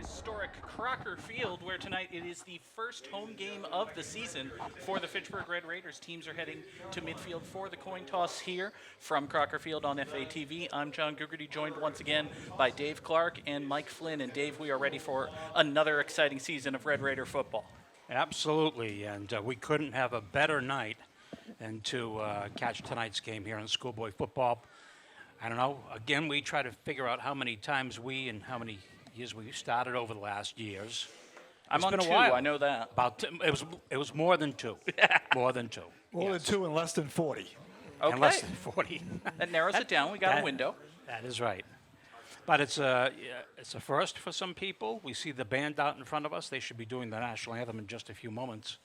historic Crocker Field, where tonight it is the first home game of the season for the Fitchburg Red Raiders. Teams are heading to midfield for the coin toss here from Crocker Field on FATV. I'm John Gugerty, joined once again by Dave Clark and Mike Flynn. And Dave, we are ready for another exciting season of Red Raider football. Absolutely, and we couldn't have a better night than to catch tonight's game here in schoolboy football. I don't know. Again, we try to figure out how many times and how many years we started over the last years. I'm on two, I know that. It was more than two. More than two. More than two and less than 40. Okay. And less than 40. That narrows it down. We got a window. That is right. But it's a first for some people. We see the band out in front of us. They should be doing the national anthem in just a few moments.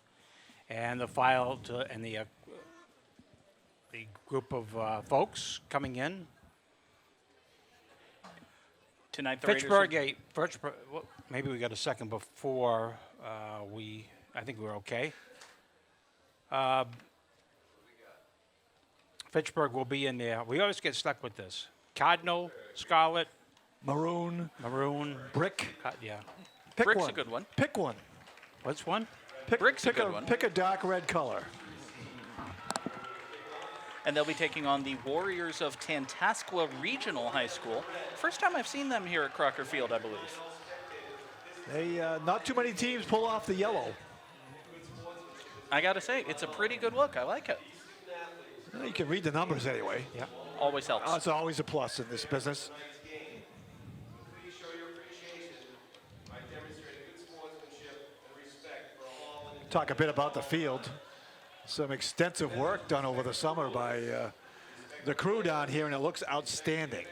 And the group of folks coming in. Tonight, the Fitchburg, maybe we got a second before I think we're okay. Fitchburg will be in there. We always get stuck with this. Cardinal, Scarlet, Maroon, Brick. Yeah. Pick Brick's one. a good one. Pick one. What's one? Brick's a good one. Pick a dark red color. And they'll be taking on the Warriors of Tantasqua Regional High School. First time I've seen them here at Crocker Field, I believe. Not too many teams pull off the yellow. I got to say, it's a pretty good look. I like it. You can read the numbers anyway. Yeah. Always helps. It's always a plus in this business. Talk a bit about the field. Some extensive work done over the summer by the crew down here, and it looks outstanding.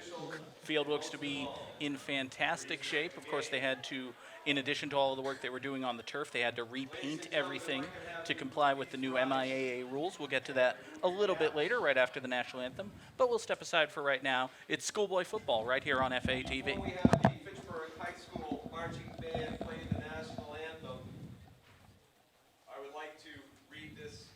Field looks to be in fantastic shape. Of course, they had to, in addition to all of the work they were doing on the turf, they had to repaint everything to comply with the new MIAA rules. We'll get to that a little bit later, right after the national anthem. But we'll step aside for right now. It's schoolboy football right here on FATV. We have the Fitchburg High School marching band playing the national anthem. I would like to read this.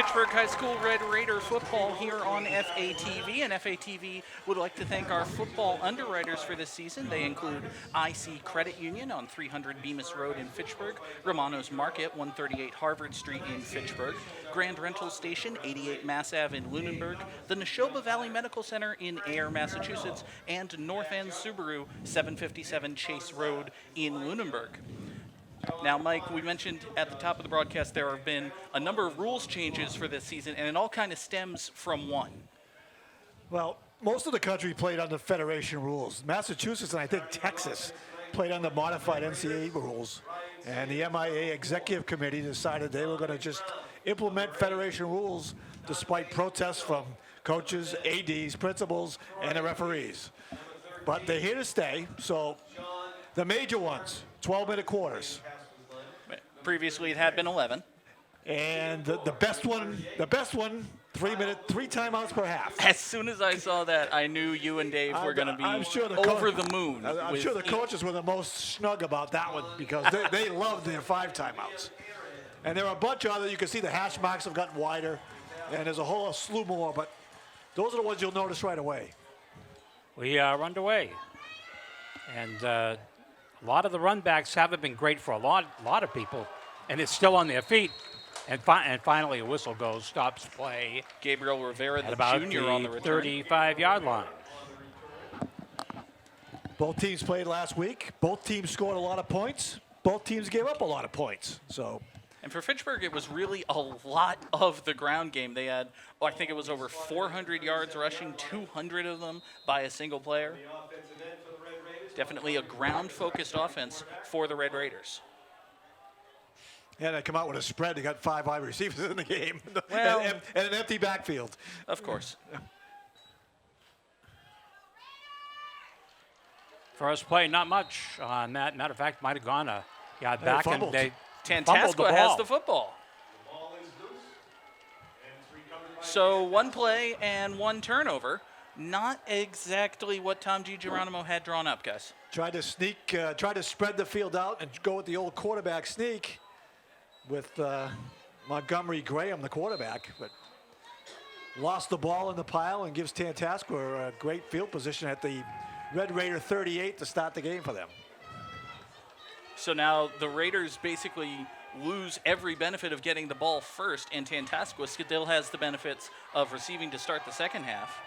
Fitchburg High School Red Raider football here on FATV, and FATV would like to thank our football underwriters for this season. They include IC Credit Union on 300 Bemis Road in Fitchburg, Romano's Market, 138 Harvard Street in Fitchburg, Grand Rental Station, 88 Mass Ave in Lunenburg, the Neshoba Valley Medical Center in Ayer, Massachusetts, and North End Subaru, 757 Chase Road in Lunenburg. Now, Mike, we mentioned at the top of the broadcast there have been a number of rules changes for this season, and it all kind of stems from one. Well, most of the country played under federation rules. Massachusetts and I think Texas played under modified NCAA rules. And the MIA Executive Committee decided they were going to just implement federation rules despite protests from coaches, ADs, principals, and the referees. But they're here to stay, so the major ones, 12-minute quarters. Previously, it had been 11. And the best one, 3 timeouts per half. As soon as I saw that, I knew you and Dave were going to be over the moon. I'm sure the coaches were the most snug about that one because they loved their 5 timeouts. And there are a bunch of other, you can see the hash marks have gotten wider, and there's a whole slew more, but those are the ones you'll notice right away. We are underway. And a lot of the run backs haven't been great for a lot of people, and it's still on their feet. And finally, a whistle goes, stops play. Gabriel Rivera, at the about junior, on the return. 35-yard line. Both teams played last week. Both teams scored a lot of points. Both teams gave up a lot of points. And for Fitchburg, it was really a lot of the ground game. They had, I think it was over 400 yards rushing, 200 of them by a single player. Definitely a ground-focused offense for the Red Raiders. Yeah, they come out with a spread. They got 5 wide receivers in the game. Well, and an empty backfield. Of course. First play, not much on that. Matter of fact, might have gone a yard back. Fumbled. And they fumbled the Tantasqua has ball. the football. So 1 play and 1 turnover. Not exactly what Tom DiGeronimo had drawn up, guys. Tried to spread the field out and go with the old quarterback sneak with Montgomery Graham, the quarterback, but lost the ball in the pile and gives Tantasqua a great field position at the Red Raider 38 to start the game for them. So now the Raiders basically lose every benefit of getting the ball first, and Tantasqua still has the benefits of receiving to start the second half.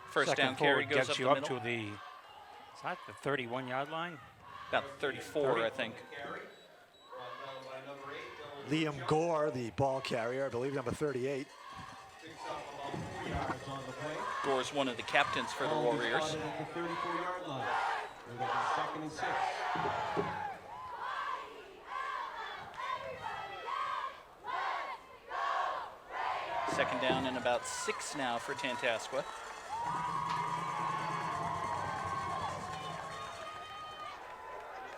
First down carry goes gets up you the up middle. to the, is that the 31-yard line? About 34, I think. Liam Gore, the ball carrier, I believe number 38. Gore's one of the captains for the Warriors. At the 34-yard line. We're going to 2nd and 6. Second down and about 6 now for Tantasqua.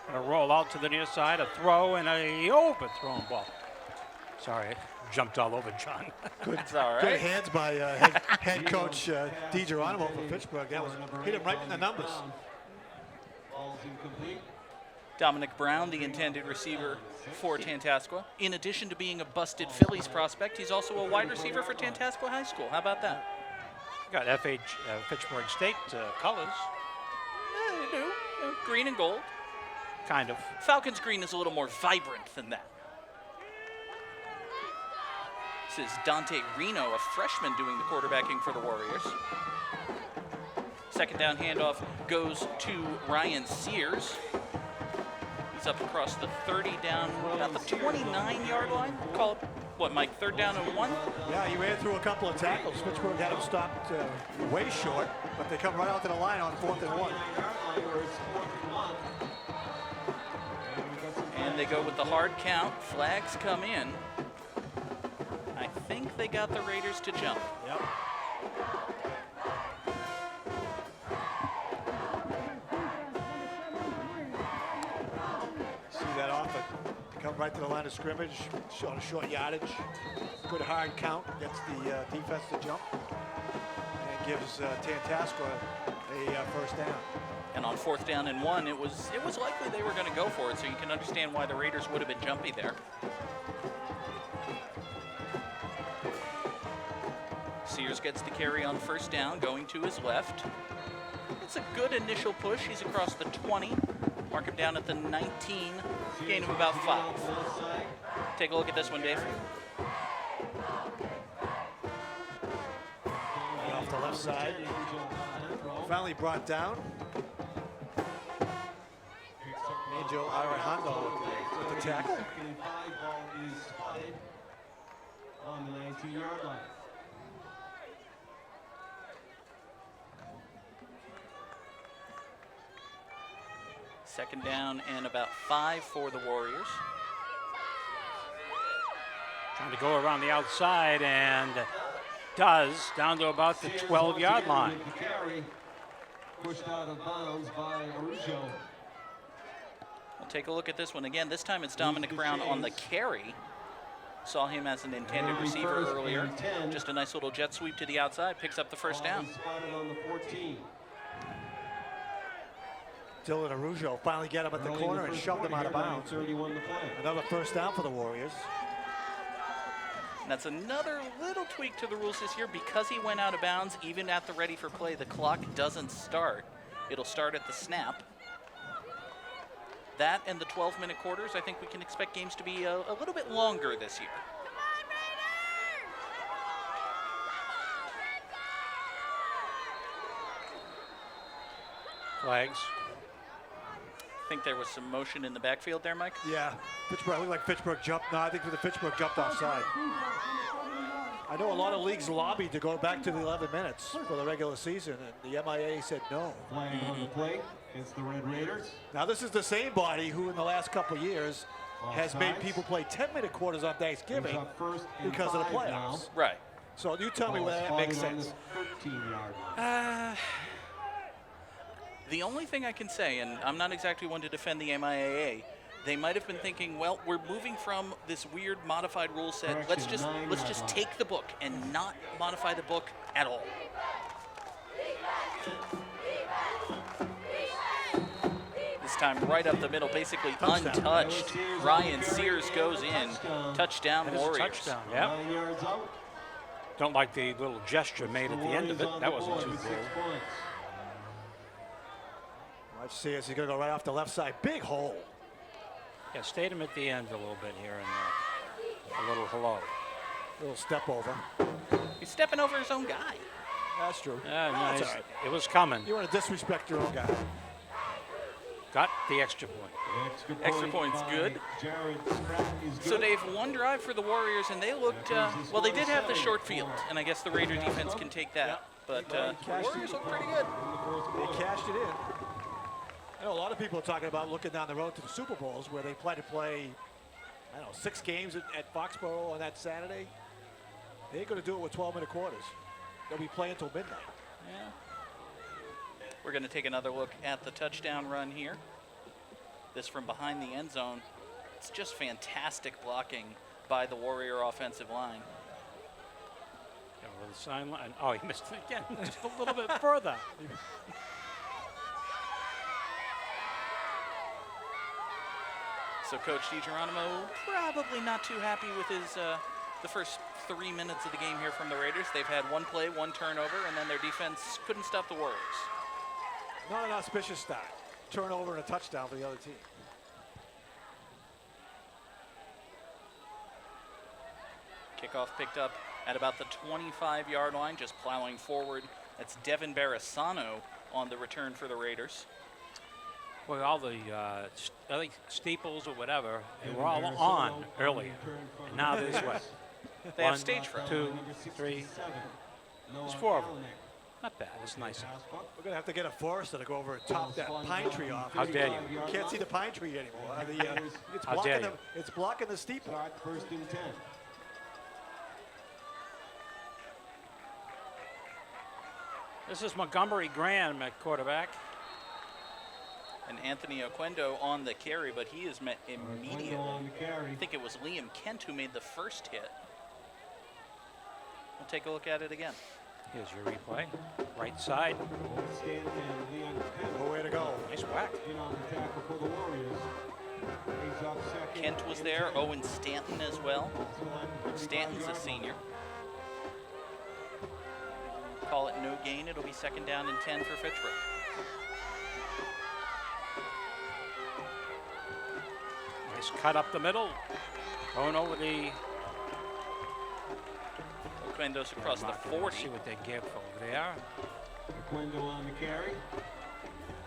Gonna roll out to the near side, a throw, and a overthrown ball. Sorry, I jumped all over John. That's all right. Good hands by head coach DiGeronimo for Pittsburgh. That was hit him right in the numbers. Ball's incomplete. Dominic Brown, the intended receiver for Tantasqua. In addition to being a busted Phillies prospect, he's also a wide receiver for Tantasqua High School. How about that? Got Fitchburg State colors, Yeah, you do. Green and gold. kind of. Falcons green is a little more vibrant than that. This is Dante Reno, a freshman, doing the quarterbacking for the Warriors. Second down handoff goes to Ryan Sears. He's up across the 30 down, about the 29-yard line. Call it, what, Mike, 3rd down and 1? Yeah, he ran through a couple of tackles. Pittsburgh had him stopped way short, but they come right out to the line on 4th and 1. And they go with the hard count. Flags come in. I think they got the Raiders to jump. Yep. See that often. Come right to the line of scrimmage, on a short yardage. Good hard count, gets the defense to jump. And gives Tantasqua a first down. And on 4th down and 1, it was likely they were going to go for it, so you can understand why the Raiders would have been jumpy there. Sears gets the carry on 1st down, going to his left. It's a good initial push. He's across the 20. Mark him down at the 19, gain of about 5. Take a look at this one, Dave. And off the left side. Finally brought down. Angel Arredondo with the tackle. Ball is spotted on the 19-yard line. Second down and about 5 for the Warriors. Trying to go around the outside and does, down to about the 12-yard line. Pushed out of bounds by Arujo. We'll take a look at this one again. This time it's Dominic Brown on the carry. Saw him as an intended receiver earlier. Just a nice little jet sweep to the outside, picks up the first down. Spotted on the 14. Dylan Arujo finally got him at the corner and shoved him out of bounds. 31 to play. Another first down for the Warriors. And that's another little tweak to the rules this year. Because he went out of bounds, even at the ready for play, the clock doesn't start. It'll start at the snap. That and the 12-minute quarters, I think we can expect games to be a little bit longer this year. Flags. I think there was some motion in the backfield there, Mike. Yeah, Fitchburg, looked like Fitchburg jumped. No, I think the Fitchburg jumped offside. I know a lot of leagues lobbied to go back to the 11 minutes for the regular season, and the MIA said no. Flag on the play. It's the Red Raiders. Now, this is the same body who in the last couple of years has made Offsides. people play 10-minute quarters on Thanksgiving Brings up first and because of the 5 now. playoffs. Right. So you tell me Ball whether that spotted makes on the sense. 13-yard line. The only thing I can say, and I'm not exactly one to defend the MIAA, they might have been thinking, well, we're moving from this weird modified rule set. Let's just take the book and not modify the book at all. This time right up the middle, basically untouched. Ryan Sears goes in. Touchdown That is a Warriors. touchdown, yeah. 9 yards out. Don't like the little gesture made at the end of it. That wasn't too 6 cool. points. Let's see as he's going to go right off the left side. Big hole. Yeah, stayed him at the end a little bit here and a little hello. Little step over. He's stepping over his own guy. That's true. Yeah, That's nice. all right. It was coming. You want to disrespect your own guy. Got the extra point. Extra point's by good. Jared Spratt is So good. Dave, one drive for the Warriors, and they looked, well, they did have the short field, and I guess the Raider defense can take that. But the Warriors look pretty good. They cashed it in. I know a lot of people are talking about looking down the road to the Super Bowls where they plan to play, I don't know, 6 games at Foxborough on that Saturday. They ain't going to do it with 12-minute quarters. They'll be playing until midnight. Yeah. We're going to take another look at the touchdown run here. This from behind the end zone. It's just fantastic blocking by the Warrior offensive line. Over the sideline. Oh, he missed it again. Just a little bit further. So Coach DiGeronimo probably not too happy with his the first 3 minutes of the game here from the Raiders. They've had one play, one turnover, and then their defense couldn't stop the Warriors. Not an auspicious start. Turnover and a touchdown for the other team. Kickoff picked up at about the 25-yard line, just plowing forward. That's Devin Barasano on the return for the Raiders. Well, all the I think steeples or whatever, they were all on earlier. And now there's what? They have 1, stage fright. 2, 3. There's 4 of them. Not bad. It's nice. We're going to have to get a forester to go over and top that pine tree off. How dare you? You can't see the pine tree anymore. It's How blocking dare the, you. it's blocking the steeple. Start first and 10. This is Montgomery Graham at quarterback. And Anthony Oquendo on the carry, but he is met immediately. On the carry. I think it was Liam Kent who made the first hit. We'll take a look at it again. Here's your replay. Right side. No way to go. Nice whack. Kent was there, Owen Stanton as well. Stanton's a senior. Call it no gain. It'll be second down and 10 for Fitchburg. Nice cut up the middle. Going over the... Oquendo's across the 40. See what they give over there. Oquendo on the carry.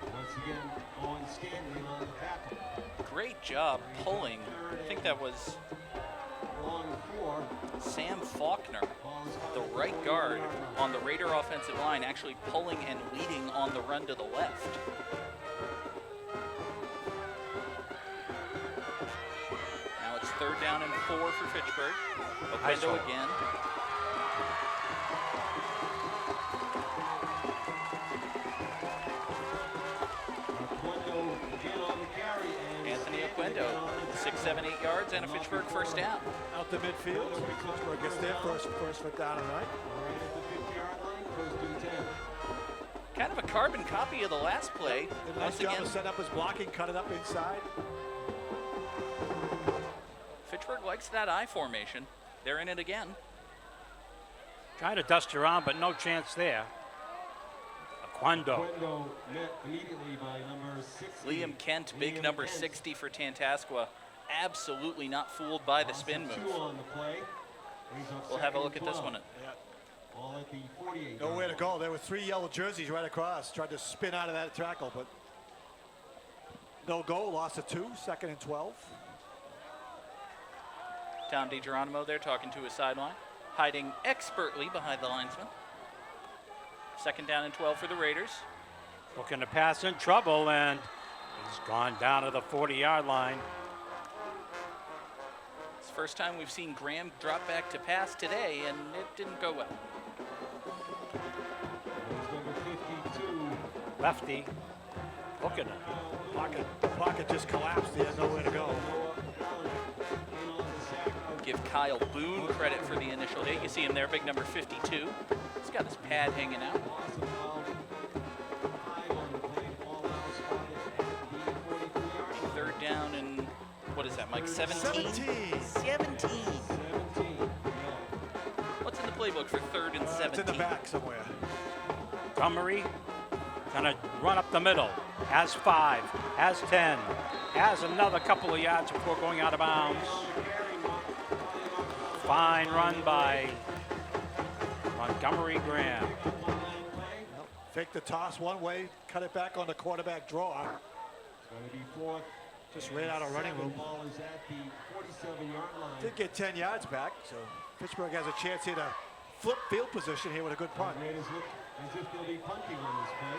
Once again, Owen Stanton on the tackle. Great job pulling. I think that was Long 4. Sam Faulkner, the right guard on the Raider offensive line, actually pulling and leading on the run to the left. Now it's third down and 4 for Fitchburg. Oquendo again. Oquendo again on the carry. And Anthony Oquendo, 6, 7, 8 yards and a Fitchburg first down. Out to midfield. Pittsburgh gets there first foot down and right. right at the 50-yard line, first and 10. Kind of a carbon copy of the last play. Did a nice Once job again, to set up his blocking, cut it up inside. Fitchburg likes that I formation. They're in it again. Trying to dust around, but no chance there. Oquendo. Oquendo met immediately by number 60. Liam Kent, big number 60 for Tantasqua. Absolutely not fooled by the spin Two move. on the play. He's up We'll have a second look at and this 12. one. All at the 48. Nowhere to go. There were 3 yellow jerseys right across. Tried to spin out of that tackle, but no goal. Lost to 2. Second and 12. Tom DiGeronimo there talking to his sideline, hiding expertly behind the linesman. Second down and 12 for the Raiders. Looking to pass in trouble, and he's gone down to the 40-yard line. It's the first time we've seen Graham drop back to pass today, and it didn't go well. He's number 52. Lefty. Looking at Pocket just collapsed. He had nowhere to go. Give Kyle Boone credit for the initial hit. You see him there, big number 52. He's got his pad hanging out. Third down and, what is that, Mike? 17? 17. What's in the playbook for third and 17? It's in the back somewhere. Montgomery. Gonna run up the middle. Has 5. Has 10. Has another couple of yards before going out of bounds. Fine run by Montgomery Graham. Fake the toss one way, cut it back on the quarterback draw. Going to be fourth. Just ran out of running room. Ball is at the 47-yard line. Did get 10 yards back, so Pittsburgh has a chance here to flip field position here with a good punt. Raiders look as if they'll be punting on this play.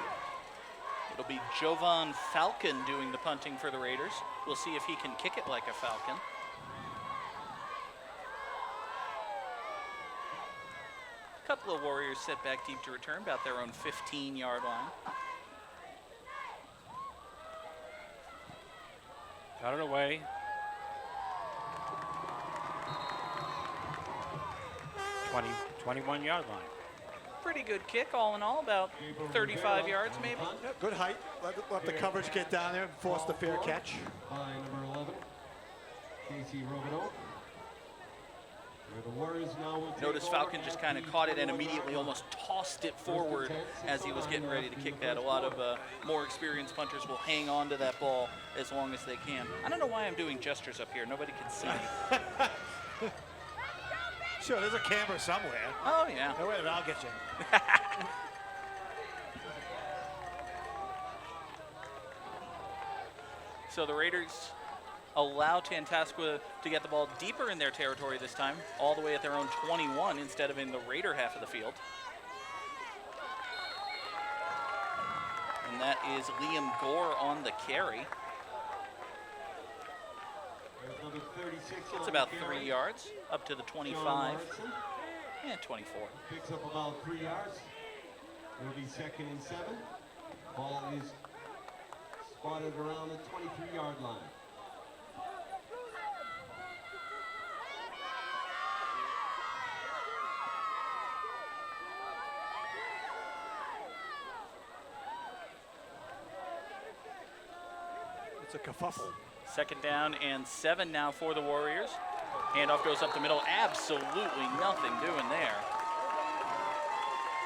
It'll be Jovan Falcon doing the punting for the Raiders. We'll see if he can kick it like a Falcon. A couple of Warriors set back deep to return, about their own 15-yard line. Got it away. 21-yard line. Pretty good kick, all in all, about 35 yards maybe. Yeah, good height. Let the coverage get down there and force the fair catch. By number 11, Casey Robideau. The Warriors now will take Notice over Falcon at just kind of the caught it and 41-yard immediately line. almost tossed it forward as he was getting ready to kick that. A lot of more experienced punters will hang on to that ball as long as they can. I don't know why I'm doing gestures up here. Nobody can see me. Sure, there's a camera somewhere. Oh, yeah. Hey, wait a minute, I'll get you. So the Raiders allow Tantasqua to get the ball deeper in their territory this time, all the way at their own 21 instead of in the Raider half of the field. And that is Liam Gore on the carry. There's number 36 It's on about the 3 carry. yards, up to the 25, John Lauritsen and 24. picks up about 3 yards. It'll be second and 7. Ball is spotted around the 23-yard line. It's a kerfuffle. 2nd down and 7 now for the Warriors. Handoff goes up the middle. Absolutely nothing doing there.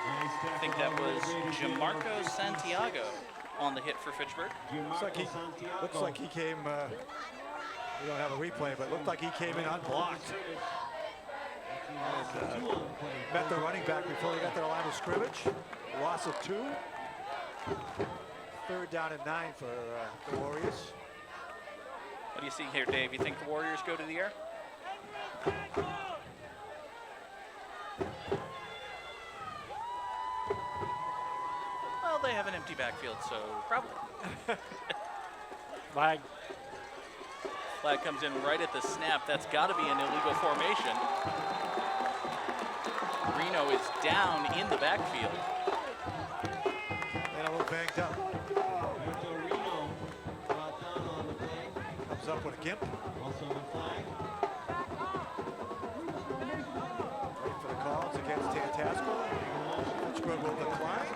I think that was Jamarco Santiago on the hit for Fitchburg. Looks like he came, we don't have a replay, but looked like he came in unblocked. And, met the running back before he got to the line of scrimmage. Loss of 2. 3rd down and 9 for the Warriors. What do you see here, Dave? You think the Warriors go to the air? Well, they have an empty backfield, so probably. Flag. Flag comes in right at the snap. That's got to be an illegal formation. Reno is down in the backfield. And a little banged up. Reno brought down on the play. Comes up with a gimp. Also the flag. Waiting for the calls against Tantasqua. Fitchburg will decline.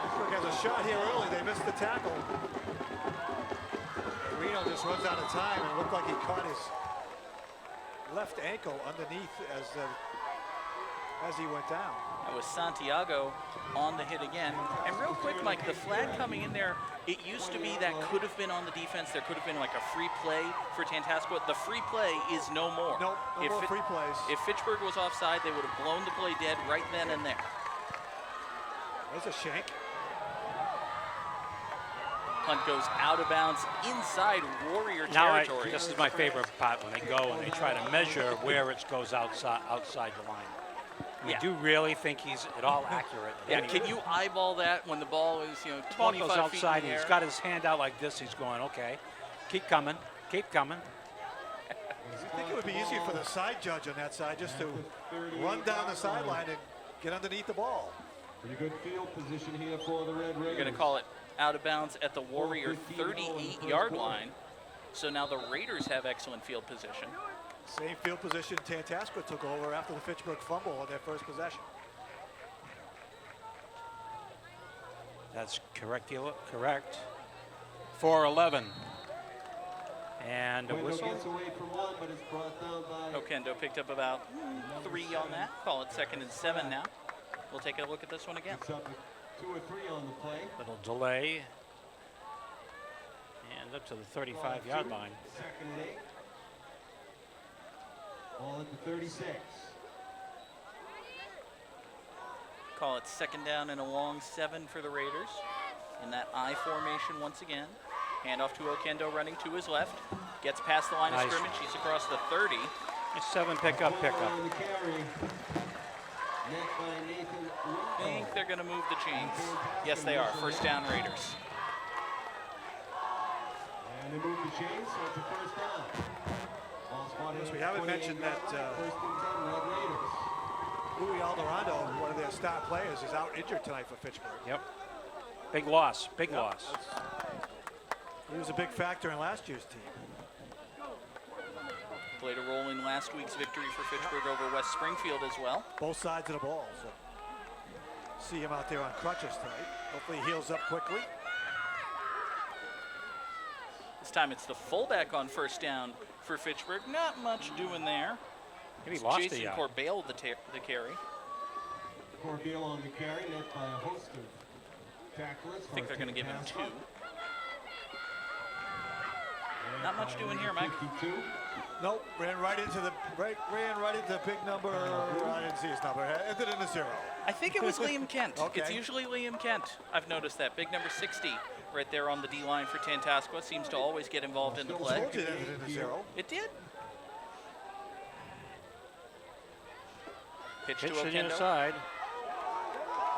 Fitchburg has a shot here early. They missed the tackle. Reno just runs out of time and it looked like he caught his left ankle underneath as he went down. That was Santiago on the hit again. And real quick, Mike, the flag coming in there, it used to be that could have been on the defense. There could have been like a free play for Tantasqua. The free play is no more. Nope, no more free plays. If Fitchburg was offside, they would have blown the play dead right then and there. There's a shank. Punt goes out of bounds inside Warrior Now, territory. this is my favorite part when they go and they try to measure where it goes outside the line. I mean, Yeah. do you really think he's at all accurate? Yeah, I mean, can you eyeball that when the ball is, the ball 25 goes feet outside in the and he's air? got his hand out like this. He's going, okay, keep coming, keep coming. I think it would be easier for the side judge on that side just to run down the sideline and get underneath the ball. Pretty good field position here for the Red Raiders. You're going to call it out of bounds at the Warrior 38-yard line. So now the Raiders have excellent field position. Same field position Tantasqua took over after the Fitchburg fumble on their first possession. That's correct. Correct. 4-11. And a Window whistle. gets away from one, but it's brought down by Okendo picked up about 3 on that. Call it 2nd and 7 now. We'll take a look at this one again. Picks up 2 or 3 on the play. Little delay. And up to the 35-yard line. 2nd and 8. Ball at the 36. Call it 2nd down and a long 7 for the Raiders. In that I formation once again. Handoff to Okendo running to his left. Gets past the line Nice. of scrimmage. He's across the 30. It's 7 pickup. On the carry. Net by Nathan I Wingo. think they're going to move the chains. Yes, they are. 1st down Raiders. And they move the chains, so it's a 1st down. Ball spotted Yes, we at haven't 28 mentioned that, 1st and 10, Red Raiders. Louis Alderando, one of their star players, is out injured tonight for Fitchburg. Yep. Big loss. Big loss. He was a big factor in last year's team. Played a role in last week's victory for Fitchburg over West Springfield as well. Both sides of the ball. So see him out there on crutches tonight. Hopefully he heals up quickly. This time it's the fullback on 1st down for Fitchburg. Not much doing there. Maybe lost Jason the Corbeil the carry. Corbeil on the carry, net by a host of tacklers. I think they're going to give him 2. Not much doing here, Mike. 52. Nope, ran right into the big number. I didn't see his number. Ended in a 0. I think it was Liam Kent. Okay. It's usually Liam Kent. I've noticed that. Big number 60 right there on the D-line for Tantasqua. Seems to always get involved in the play. Told you it ended in a 0. It did. Pitch Pitch to to the Okendo. inside.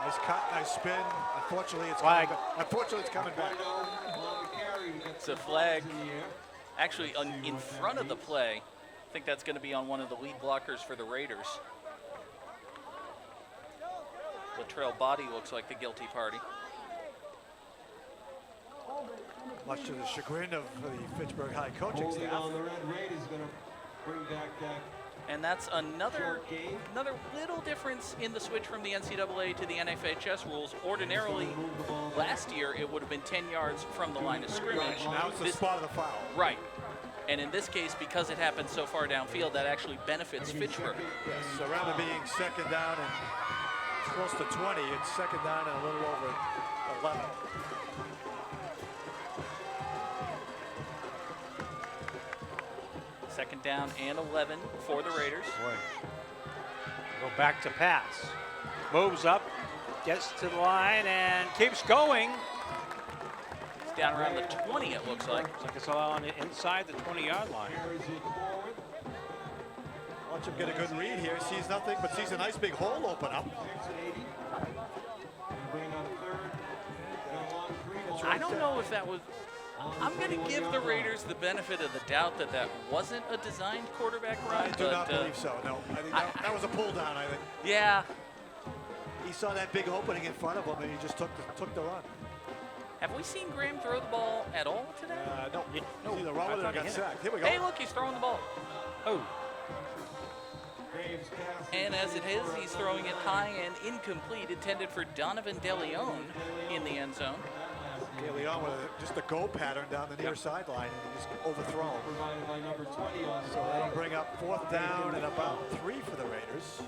Nice cut, nice spin. Unfortunately, it's Flag. coming back. Unfortunately, it's coming back. On the carry, we got It's a 6 flag. yards in the air. Actually, in front of the play. I think that's going to be on one of the lead blockers for the Raiders. Latrell Body looks like the guilty party. Much to the chagrin of the Fitchburg High coaching Holding staff. on the Red Raiders going to bring back that And that's another little difference in the switch from the NCAA to the NFHS rules. Ordinarily, last year it would have been 10 yards from the line of scrimmage. Now it's the spot of the foul. Right. And in this case, because it happened so far downfield, that actually benefits Fitchburg. Yes, so rather than being second down and close to 20, it's second down and a little over 11. Second down and 11 for the Raiders. Go back to pass. Moves up, gets to the line, and keeps going. It's down around the 20, it looks like. Looks like it's all on the inside the 20-yard line. Watch him get a good read here. Sees nothing, but sees a nice big hole open up. I don't know if that was... I'm going to give the Raiders the benefit of the doubt that that wasn't a designed quarterback run. I do not believe so, no. I think that was a pull down, I think. Yeah. He saw that big opening in front of him, and he just took the run. Have we seen Graham throw the ball at all today? No. No. Either Robert or got sacked. Here we go. Hey, look, he's throwing the ball. Oh. And as it is, he's throwing it high and incomplete, intended for Donovan DeLeon in the end zone. DeLeon with just a go pattern down the near sideline, and he just overthrown. So that'll bring up fourth down and about 3 for the Raiders.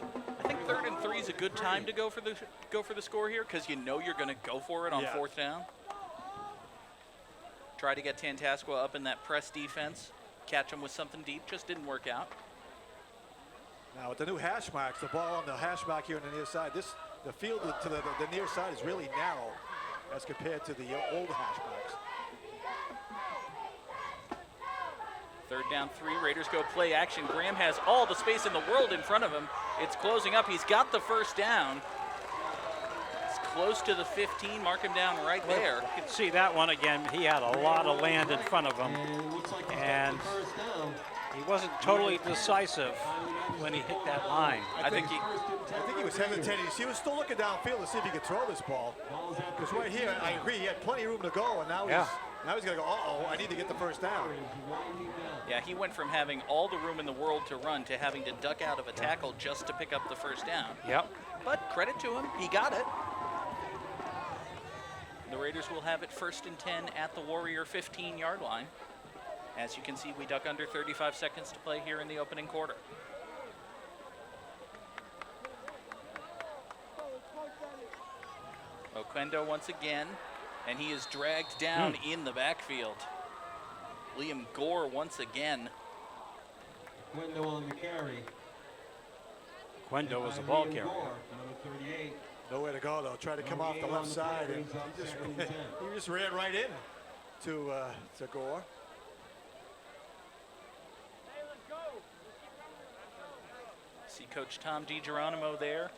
I think 3rd and 3 is a good time to go for the score here, because you know you're going to go for it on fourth down. Try to get Tantasqua up in that press defense, catch him with something deep, just didn't work out. Now with the new hash marks, the ball on the hash mark here on the near side, the field to the near side is really narrow as compared to the old hash marks. 3rd down 3, Raiders go play action. Graham has all the space in the world in front of him. It's closing up. He's got the first down. It's close to the 15. Mark him down right there. You can see that one again. He had a lot of land in front of him, and he wasn't totally decisive when he hit that line. I think he was hesitating. He was still looking downfield to see if he could throw this ball. Because right here, I agree, he had plenty of room to go, and now he's going to go, uh-oh, I need to get the first down. Yeah, he went from having all the room in the world to run to having to duck out of a tackle just to pick up the first down. Yep. But credit to him, he got it. The Raiders will have it 1st and 10 at the Warrior 15-yard line. As you can see, we duck under 35 seconds to play here in the opening quarter. Oquendo once again, and he is dragged down in the backfield. Liam Gore once again. Window on the carry. Quendo was the ball carrier. Number 38. Nowhere to go, though. Tried to come off the left side, and he just ran right in to Gore. See Coach Tom DiGeronimo there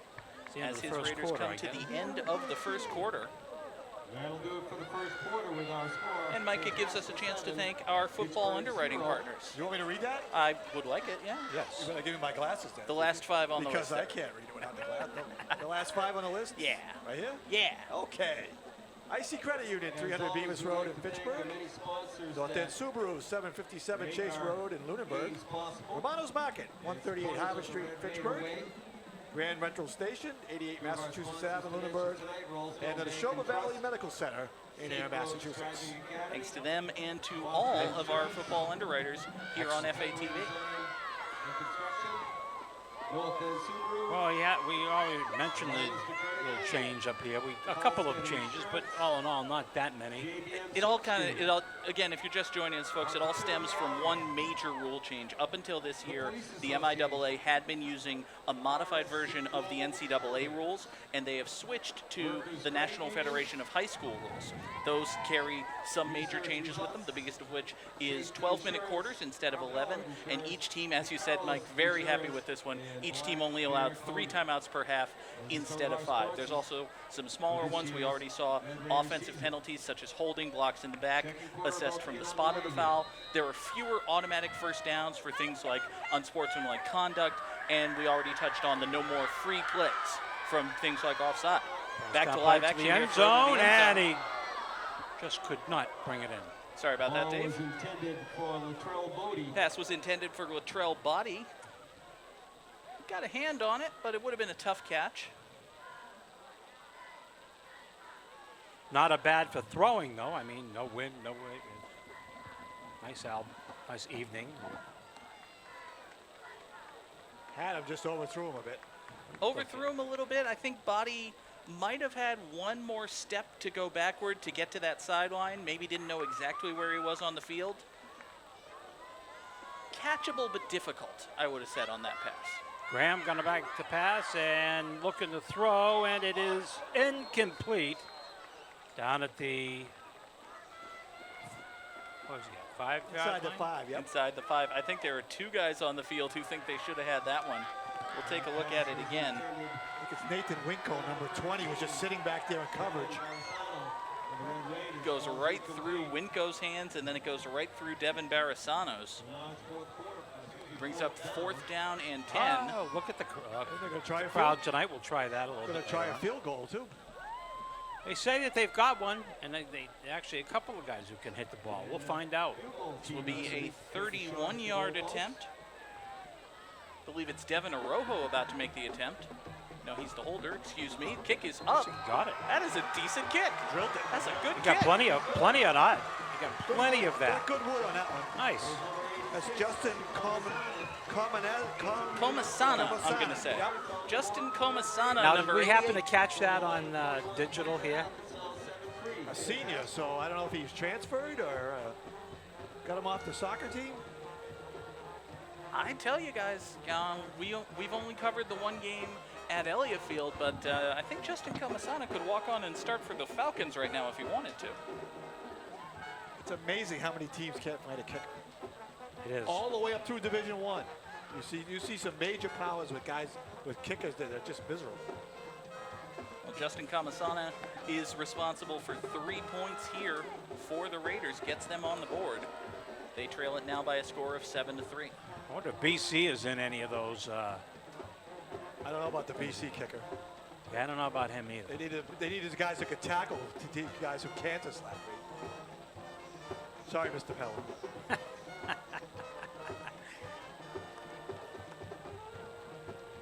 as his first Raiders quarter, come to the end of the first quarter. That'll do it for the first quarter with our score. And Mike, it gives us a chance to thank our football underwriting partners. You want me to read that? I would like it, yeah. You better give me my glasses then. The last 5 on the list. Because I can't read it without the glasses. The last 5 on the list? Yeah. Right here? Yeah. Okay. IC Credit Union, 300 Bemis Road in Fitchburg. North End Subaru, 757 Chase Road in Lunenburg. Romano's Market, 138 Harvard Street in Fitchburg. Grand Rental Station, 88 Massachusetts Ave in Lunenburg. And the Neshoba Valley Medical Center in Air, Massachusetts. Thanks to them and to all of our football underwriters here on FATV. Well, yeah, we already mentioned the little change up here. A couple of changes, but all in all, not that many. It all again, if you're just joining us, folks, it all stems from one major rule change. Up until this year, the MIAA had been using a modified version of the NCAA rules, and they have switched to the National Federation of High School rules. Those carry some major changes with them, the biggest of which is 12-minute quarters instead of 11, and each team, as you said, Mike, very happy with this one, each team only allowed 3 timeouts per half instead of 5. There's also some smaller ones. We already saw offensive penalties such as holding, blocks in the back, assessed from the spot of the foul. There are fewer automatic first downs for things like unsportsmanlike conduct, and we already touched on the no more free plays from things like offside. Back to live action. The end zone, and he just could not bring it in. Sorry about that, Dave. Was intended for Latrell Bodie. Pass was intended for Latrell Bodie. Got a hand on it, but it would have been a tough catch. Not a bad for throwing, though. I mean, no wind, no way. Nice evening. Had him, just overthrew him a bit. Overthrew him a little bit. I think Body might have had one more step to go backward to get to that sideline. Maybe didn't know exactly where he was on the field. Catchable but difficult, I would have said on that pass. Graham going back to pass and looking to throw, and it is incomplete. Down at the, what was he at, 5 yard Inside the line? 5, yep. Inside the 5. I think there are two guys on the field who think they should have had that one. We'll take a look at it again. I think it's Nathan Winkle, number 20, was just sitting back there in coverage. It goes right through Winco's hands, and then it goes right through Devin Barasano's. Brings up 4th down and 10. Oh, look at the They're going to try a crowd tonight. We'll try that a little bit. Going to try a later. field goal, too. They say that they've got one, and they actually a couple of guys who can hit the ball. We'll find out. This will be a 31-yard attempt. I believe it's Devin Arojo about to make the attempt. No, he's the holder, excuse me. Kick is up. Got it. That is a decent kick. Drilled it. That's a good You kick. got plenty of that. You got plenty of that. Good wood on that one. Nice. That's Justin Comasana, I'm going to say. Yep. Justin Comasana, Now, did number we happen to 88. catch that on digital here? A senior, so I don't know if he's transferred or got him off the soccer team. I tell you guys, we've only covered the one game at Elliott Field, but I think Justin Comasana could walk on and start for the Falcons right now if he wanted to. It's amazing how many teams can't find a kicker. It is. All the way up through Division I. You see some major powers with guys with kickers that are just miserable. Well, Justin Comasana is responsible for 3 points here for the Raiders, gets them on the board. They trail it now by a score of 7-3. I wonder if BC is in any of those. I don't know about the BC kicker. Yeah, I don't know about him either. They needed guys that could tackle to teach guys from Kansas last week. Sorry, Mr. Pellin.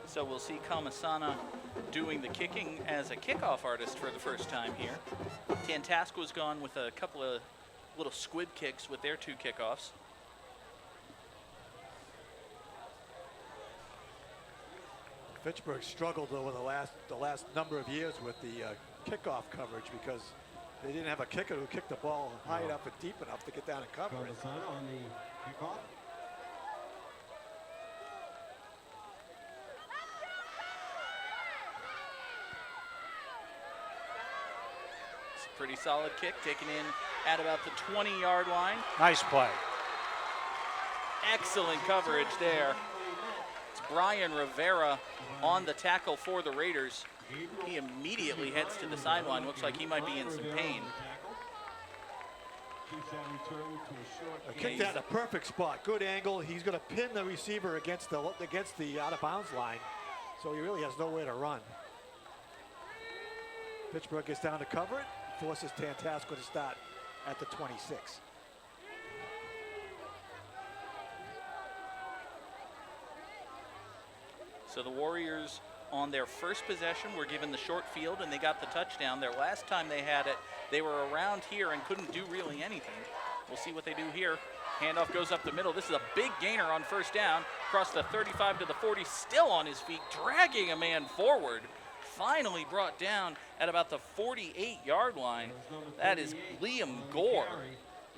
So we'll see Comasana doing the kicking as a kickoff artist for the first time here. Tantasqua's gone with a couple of little squib kicks with their 2 kickoffs. Fitchburg struggled over the last number of years with the kickoff coverage because they didn't have a kicker who kicked the ball high enough and deep enough to get down and cover it. Comasana on the kickoff. It's a pretty solid kick, taken in at about the 20-yard line. Nice play. Excellent coverage there. It's Brian Rivera on the tackle for the Raiders. He immediately heads to the sideline. Looks like he might be in some pain. Kicked that in a perfect spot. Good angle. He's going to pin the receiver against the out-of-bounds line, so he really has nowhere to run. Pittsburgh gets down to cover it, forces Tantasqua to start at the 26. So the Warriors on their first possession were given the short field and they got the touchdown. Their last time they had it, they were around here and couldn't do really anything. We'll see what they do here. Handoff goes up the middle. This is a big gainer on first down. Across the 35 to the 40, still on his feet, dragging a man forward. Finally brought down at about the 48-yard line. That is Liam Gore.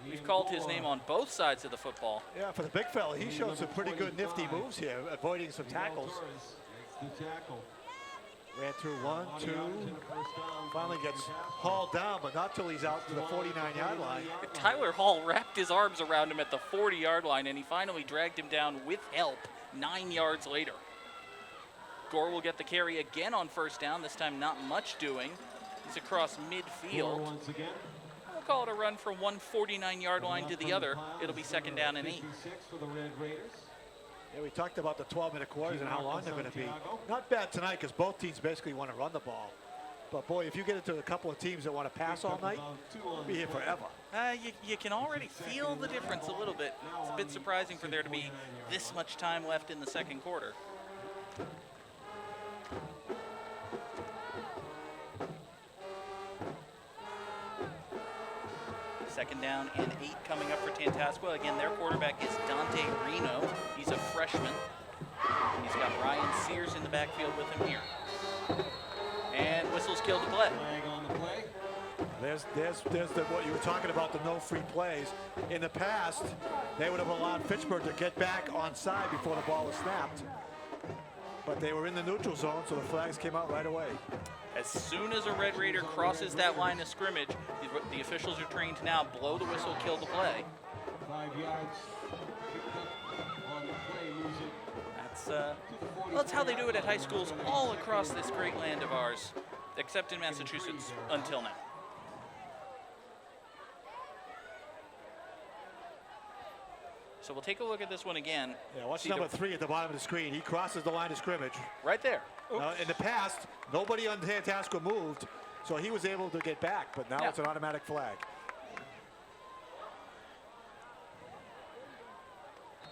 We've called his name on both sides of the football. Yeah, for the big fella, he showed some pretty good nifty moves here, avoiding some tackles. Ran through 1, 2, finally gets hauled down, but not till he's out to the 49-yard line. Tyler Hall wrapped his arms around him at the 40-yard line, and he finally dragged him down with help 9 yards later. Gore will get the carry again on first down, this time not much doing. He's across midfield. Once again. We'll call it a run from one 49-yard line to the other. It'll be second down and 8. 56 for the Red Raiders. Yeah, we talked about the 12-minute quarters and how long they're going to be. Not bad tonight because both teams basically want to run the ball. But boy, if you get into a couple of teams that want to pass all night, we'll be here forever. You can already feel the difference a little bit. It's a bit surprising for there to be this much time left in the second quarter. Second down and 8 coming up for Tantasqua. Again, their quarterback is Dante Reno. He's a freshman. He's got Ryan Sears in the backfield with him here. And whistles killed the play. Flag on the play. There's what you were talking about, the no free plays. In the past, they would have allowed Fitchburg to get back on side before the ball was snapped. But they were in the neutral zone, so the flags came out right away. As soon as a Red Raider crosses that line of scrimmage, the officials are trained to now blow the whistle, kill the play. 5 yards. Picked up on the play, moves it. That's how they do it at high schools all across this great land of ours, except in Massachusetts until now. So we'll take a look at this one again. Yeah, watch See number the- 3 at the bottom of the screen. He crosses the line of scrimmage. Right there. Now, in the past, nobody on Tantasqua moved, so he was able to get back, but now Yeah. it's an automatic flag.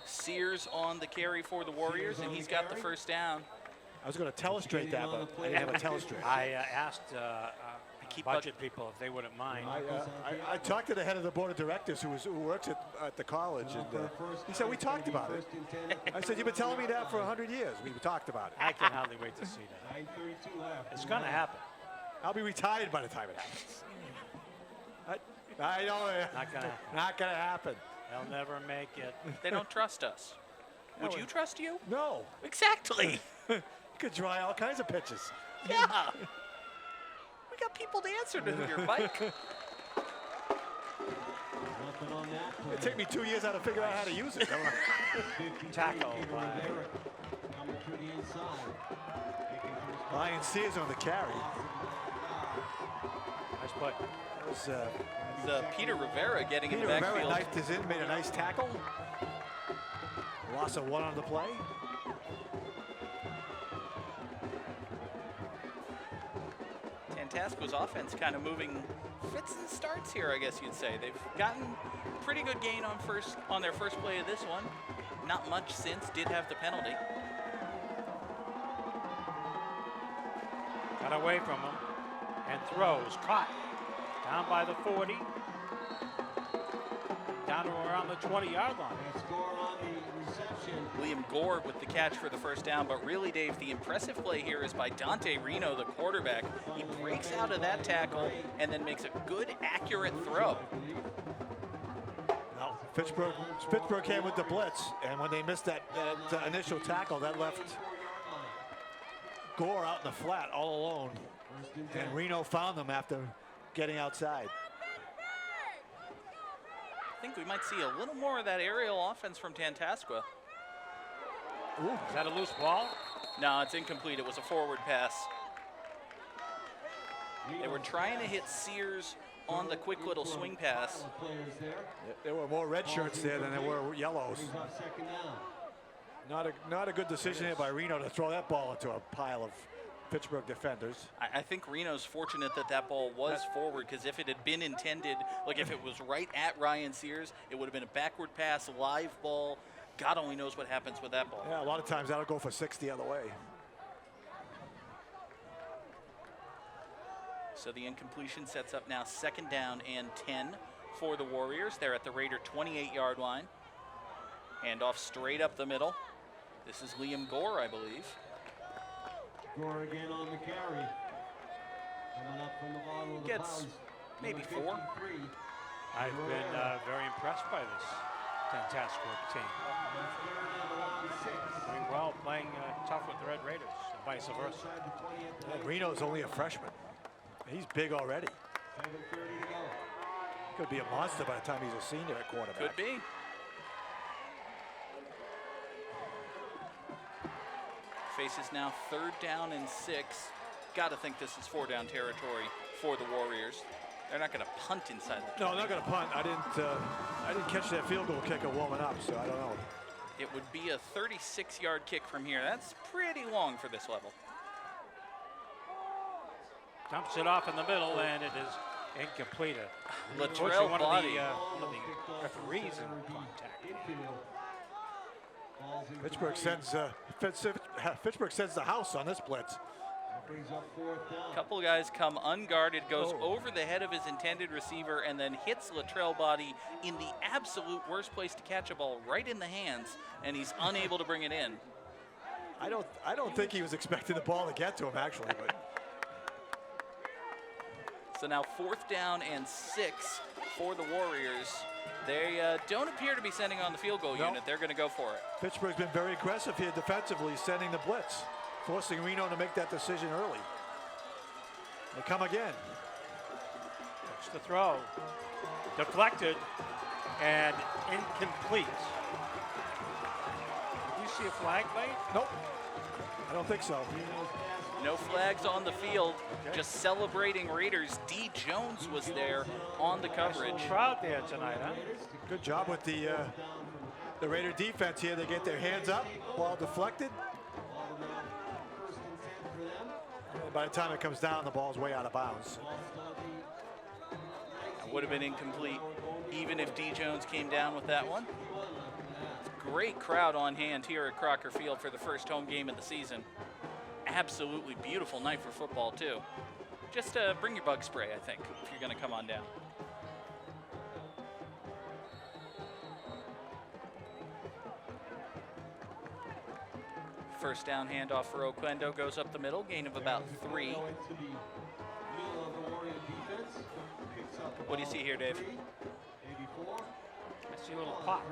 Sears on the carry for the Warriors, and he's got the first down. I was going to telestrate that, but I didn't have a telestrate. I asked keep budget people if they wouldn't mind. I talked to the head of the board of directors who works at the college, and he said, we talked about it. I said, you've been telling me that for 100 years. We talked about it. I can hardly wait to see that. 9:32 left. It's going to happen. I'll be retired by the time it happens. I know. Not going to happen. Not going to happen. They'll never make it. They don't trust us. Would you trust you? No. Exactly. You could try all kinds of pitches. Yeah. We got people to answer to your bike. Nothing on that play. It took me 2 years how to figure out how to use it. 53, Tackle Kevin by- Rivera coming through the inside. Making for his Ryan Sears on the carry. Nice play. That was, Peter Rivera getting in Peter the Rivera backfield. knifed his in, made a nice tackle. Loss of 1 on the play. Tantasqua's offense kind of moving fits and starts here, I guess you'd say. They've gotten pretty good gain on their first play of this one. Not much since, did have the penalty. Got away from him and throws. Caught. Down by the 40. Down to around the 20-yard line. that score on the reception. Liam Gore with the catch for the first down, but really, Dave, the impressive play here is by Dante Reno, the quarterback. He breaks out of that tackle and then makes a good, accurate throw. No, Pittsburgh came with the blitz, and when they missed that initial tackle, that left Gore out in the flat all alone. And Reno found them after getting outside. I think we might see a little more of that aerial offense from Tantasqua. Is that a loose ball? No, it's incomplete. It was a forward pass. They were trying to hit Sears on the quick little swing pass. Players there. There were more red shirts there than there were yellows. Brings up second down. Not a good decision here by Reno to throw that ball into a pile of Pittsburgh defenders. I think Reno's fortunate that that ball was forward, because if it had been intended, like if it was right at Ryan Sears, it would have been a backward pass, live ball. God only knows what happens with that ball. Yeah, a lot of times that'll go for 6 the other way. So the incompletion sets up now second down and 10 for the Warriors. They're at the Raider 28-yard line. Hand off straight up the middle. This is Liam Gore, I believe. Gore again on the carry. Coming up from the bottom of the Gets bounds. maybe Number 4. 53. I've been very impressed by this Tantasqua team. That's third and around 6. Doing well, playing tough with the Red Raiders, and vice versa. Outside the 20th And line. Reno's only a freshman. He's big already. 7:30 to go. Could be a monster by the time he's a senior at quarterback. Could be. Faces now third down and 6. Got to think this is 4-down territory for the Warriors. They're not going to punt inside the 20. No, I'm not going to punt. I didn't catch that field goal kicker warming up, so I don't know. It would be a 36-yard kick from here. That's pretty long for this level. Dumps it off in the middle, and it is incomplete. Latrell Unfortunately, Body. one of the referees in contact. Infield. Ball's Pittsburgh sends the house on this blitz. Brings up fourth down. A couple guys come unguarded, goes over the head of his intended receiver, and then hits Latrell Body in the absolute worst place to catch a ball, right in the hands, and he's unable to bring it in. I don't think he was expecting the ball to get to him actually, but So now 4th down and 6 for the Warriors. They don't appear to be sending on the field goal unit. They're going to go for it. Pittsburgh's been very aggressive here defensively, sending the blitz, forcing Reno to make that decision early. They come again. It's the throw. Deflected and incomplete. Did you see a flag made? Nope. I don't think so. No flags on the field, just celebrating Raiders. D. Jones was there on the coverage. Crowd there tonight, huh? Good job with the Raider defense here. They get their hands up, ball deflected. And by the time it comes down, the ball's way out of bounds. That would have been incomplete, even if D. Jones came down with that one. Great crowd on hand here at Crocker Field for the first home game of the season. Absolutely beautiful night for football, too. Just bring your bug spray, I think, if you're going to come on down. First down handoff for Oquendo goes up the middle, gain of about 3. What do you see here, Dave? 84. I see a little pop.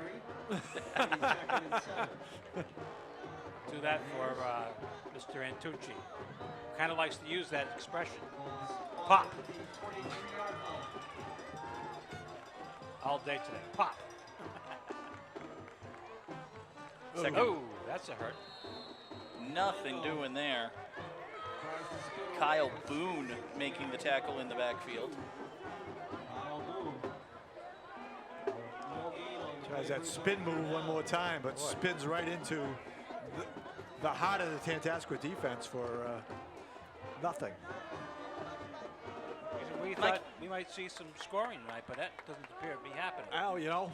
Do that for Mr. Antucci. Kind of likes to use that expression. Pop. All day today. Pop. Oh, that's a hurt. Nothing doing there. Kyle Boone making the tackle in the backfield. Tries that spin move one more time, but spins right into the heart of the Tantasqua defense for nothing. We thought we might see some scoring tonight, but that doesn't appear to be happening. Al, you know,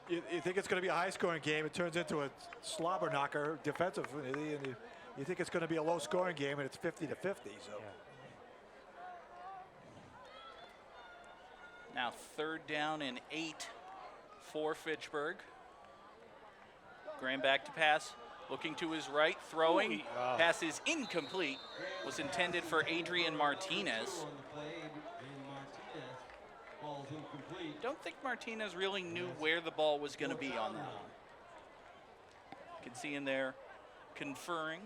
you think it's going to be a high-scoring game. It turns into a slobber knocker defensively, and you think it's going to be a low-scoring game, and it's 50 to 50. So. Yeah. Now 3rd down and 8 for Fitchburg. Graham back to pass, looking to his right, throwing. Pass is incomplete. Was intended for Adrian Martinez. Don't think Martinez really knew where the ball was going to be on that one. You can see in there conferring.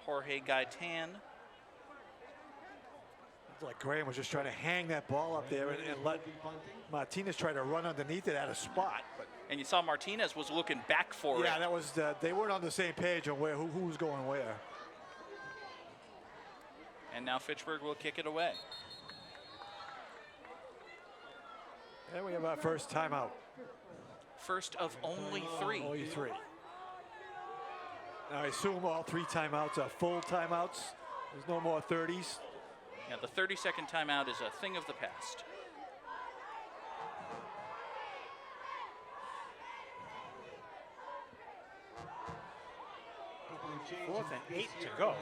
Jorge Gaitan. It's like Graham was just trying to hang that ball up there and let Martinez try to run underneath it at a spot. But And you saw Martinez was looking back for it. yeah, that was they weren't on the same page on who was going where. And now Fitchburg will kick it away. And we have our first timeout. First of only 3. Only 3. Now I assume all 3 timeouts are full timeouts. There's no more 30s. Yeah, the 30-second timeout is a thing of the past. Fourth and 8 to go.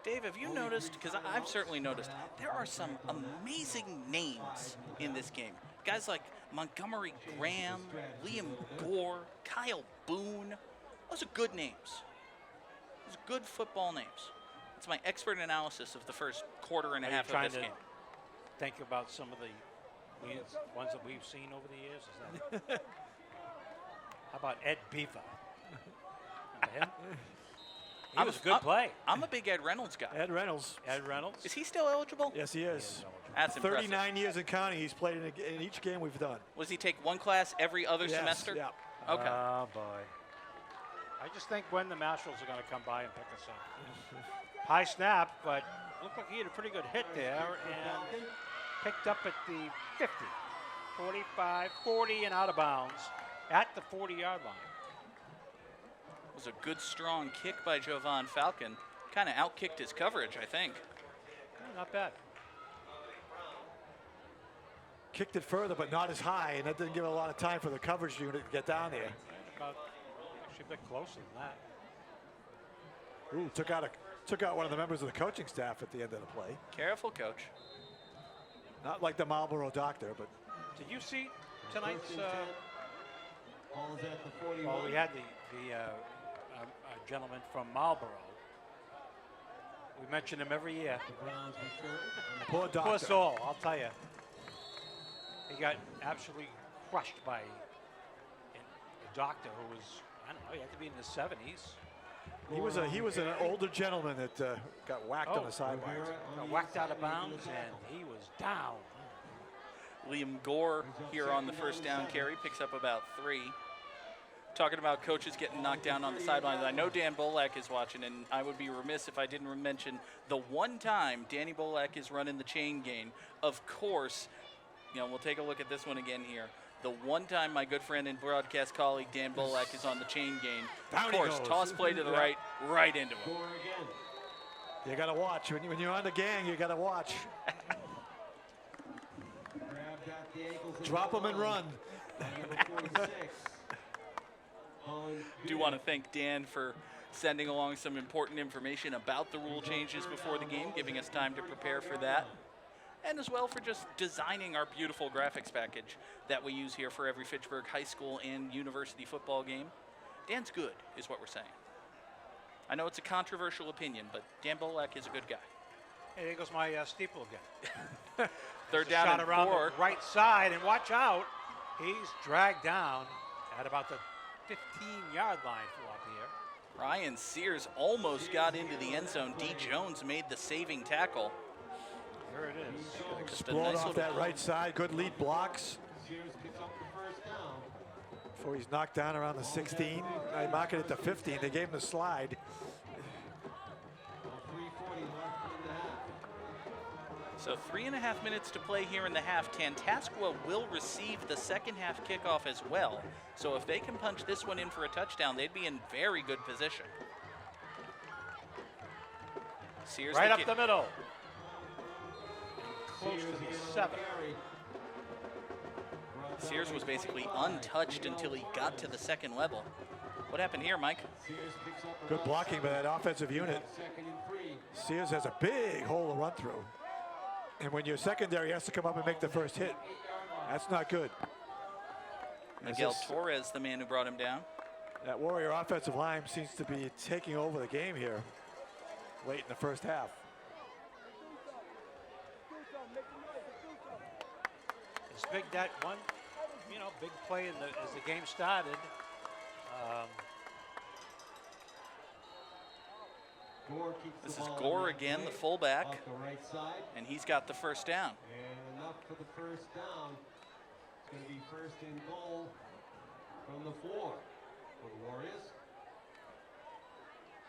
Dave, have you noticed, because I've certainly noticed, there are some amazing names in this game. Guys like Montgomery Graham, Liam Gore, Kyle Boone. Those are good names. Those are good football names. It's my expert analysis of the first quarter and a half of this game. Think about some of the ones that we've seen over the years. Is that How about Ed Beaver? Remember him? He was a good play. I'm a big Ed Reynolds guy. Ed Reynolds. Ed Reynolds. Is he still eligible? Yes, he is. That's impressive. 39 years in counting. He's played in each game we've done. Was he take one class every other Yes, semester? yeah. Okay. Oh, boy. I just think when the Marshals are going to come by and pick us up. High snap, but looked like he had a pretty good hit there and picked up at the 50, 45, 40, and out of bounds at the 40-yard line. It was a good, strong kick by Jovan Falcon. Kind of outkicked his coverage, I think. Not bad. kicked it further, but not as high, and that didn't give a lot of time for the coverage unit to get down there. About, actually a bit closer than that. Ooh, took out one of the members of the coaching staff at the end of the play. Careful, coach. Not like the Marlboro doctor, but Did you see tonight's? First and 10. Ball is at the 41. Well, we had the gentleman from Marlboro. We mention him every year. The Browns return. poor doctor. Poor soul, I'll tell you. He got absolutely crushed by a doctor who was, I don't know, he had to be in his 70s. He was an older gentleman that got whacked on the sidelines. Got whacked out of bounds, and he was down. Liam Gore here on the first down carry picks up about 3. Talking about coaches getting knocked down on the sidelines, I know Dan Bolak is watching, and I would be remiss if I didn't mention the one time Danny Bolak is running the chain game. Of course, we'll take a look at this one again here. The one time my good friend and broadcast colleague Dan Bolak is on the chain game, Down of he course, goes. toss play to the right into him. Score again. You got to watch. When you're on the gang, you got to watch. Grabbed at the ankles. Drop them and run. Number 46. Do want to thank Dan for sending along some important information about the rule changes before the game, giving us time to prepare for that, and as well for just designing our beautiful graphics package that we use here for every Fitchburg high school and university football game. Dan's good, is what we're saying. I know it's a controversial opinion, but Dan Bolak is a good guy. Hey, there goes my steeple again. Third Shot down and around 4. the right side, and watch out. He's dragged down at about the 15-yard line for up here. Ryan Sears almost got into the end zone. D. Jones made the saving tackle. There it is. Just a Explode nice off little that right side. Good lead blocks. Sears picks up the first down. Before he's knocked down around the 16. I mark it at the 15. They gave him the slide. 3:40 left in the half. So 3.5 minutes to play here in the half. Tantasqua will receive the second half kickoff as well. So if they can punch this one in for a touchdown, they'd be in very good position. Sears Right up kick. the middle. Close Sears to the again on 7. carry. Brought Sears down was by basically 25. untouched until he got to the second level. What happened here, Mike? Sears picks up Good around blocking by that offensive unit. 2nd and 3. Sears has a big hole to run through. And when your secondary has to come up and make the first hit, that's not good. As Miguel this- Torres, the man who brought him down. That Warrior offensive line seems to be taking over the game here late in the first half. It's big, that one, big play as the game started. Gore keeps the This is ball Gore in that again, the play. fullback, Off the right side. and he's got the first down. And enough for the first down. It's going to be first and goal from the 4 for the Warriors.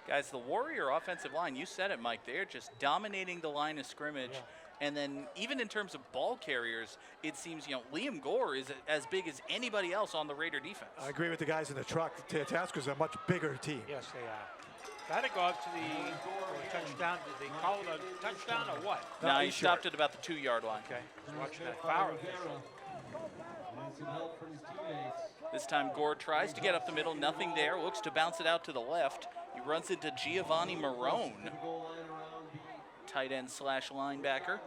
Guys, the Warrior offensive line, you said it, Mike, they're just dominating the line of scrimmage. And then even in terms of ball carriers, it seems, Liam Gore is as big as anybody else on the Raider defense. I agree with the guys in the truck. Tantasqua's a much bigger team. Yes, they are. Got to go up to the touchdown. Did they call it a touchdown or what? No, he's he stopped at about the 2-yard line. Okay, just watching that foul. Rivera. Needs some help from his teammates. This time Gore tries to get up the middle, nothing there, looks to bounce it out to the left. He runs into Giovanni Marone, Goal line around the tight end / linebacker. line, 2-yard line,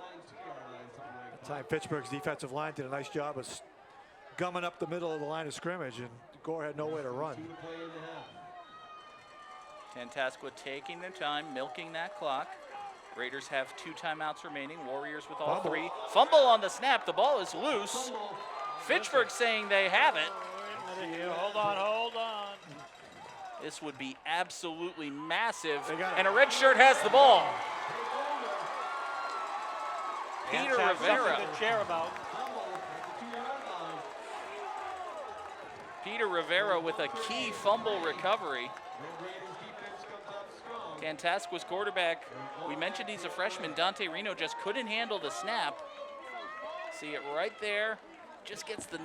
something like That time Pittsburgh's defensive line did a nice job of gumming up the middle of the line of scrimmage, and Gore had nowhere to run. 2 to play in the half. Tantasqua taking their time, milking that clock. Raiders have 2 timeouts remaining. Warriors with all Fumble. 3. Fumble on the snap. The ball is loose. Fitchburg saying they have it. Wait a minute here. Hold on. This would be absolutely massive. They got it. And a red shirt has the ball. Peter Ants have Rivera. something to cheer about. Fumble at the 2-yard line. Peter Rivera with a key fumble recovery. Red Raiders defense comes up strong. Tantasqua's quarterback, we mentioned he's a freshman. Dante Reno just couldn't handle the snap. See it right there. Just gets the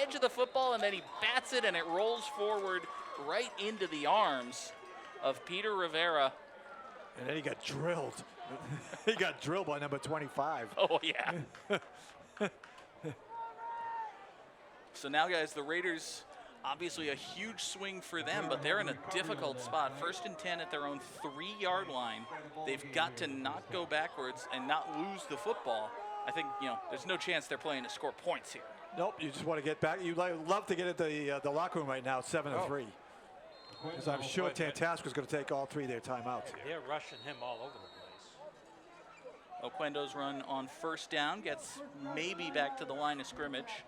edge of the football, and then he bats it, and it rolls forward right into the arms of Peter Rivera. And then he got drilled. He got drilled by number 25. Oh, yeah. So now, guys, the Raiders, obviously a huge swing for them, but they're in a difficult spot. 1st and 10 at their own 3-yard line. They've got to not go backwards and not lose the football. I think, there's no chance they're playing to score points here. Nope, you just want to get back. You'd love to get at the locker room right now, 7-3. Because I'm sure Tantasqua is going to take all 3 of their timeouts. They're rushing him all over the place. Oquendo's run on 1st down gets maybe back to the line of scrimmage.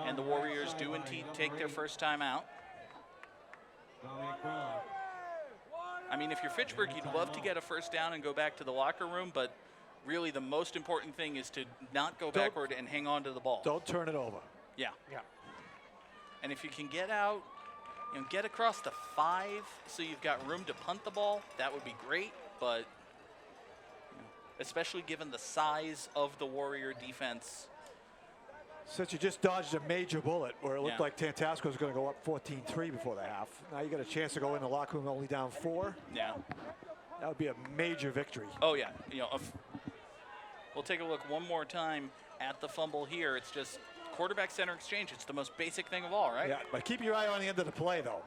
And the Warriors do indeed take their first time out. I mean, if you're Fitchburg, you'd love to get a 1st down and go back to the locker room, but really the most important thing is to not go backward and hang on to the ball. Don't turn it over. Yeah. And if you can get out, get across the 5 so you've got room to punt the ball, that would be great, but especially given the size of the Warrior defense. Since you just dodged a major bullet where it looked like Tantasqua was going to go up 14-3 before the half. Now you got a chance to go in the locker room only down 4. Yeah. That would be a major victory. Oh, yeah. We'll take a look one more time at the fumble here. It's just quarterback center exchange. It's the most basic thing of all, right? Yeah, but keep your eye on the end of the play, though.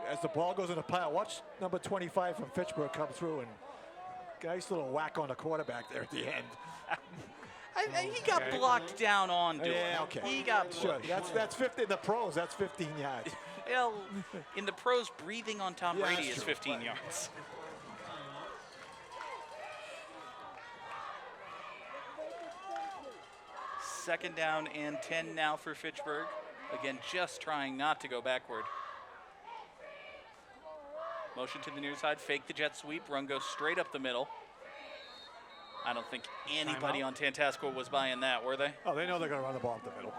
As the ball goes in the pile, watch number 25 from Fitchburg come through and nice little whack on the quarterback there at the end. He got blocked down on. Yeah, okay. He got blocked. That's 50 in the pros. That's 15 yards. Well, in the pros, breathing on Tom Brady is true. 15 yards. Second down and 10 now for Fitchburg. Again, just trying not to go backward. Motion to the near side, fake the jet sweep, run goes straight up the middle. I don't think anybody on Tantasqua was buying that, were they? Oh, they know they're going to run the ball up the middle.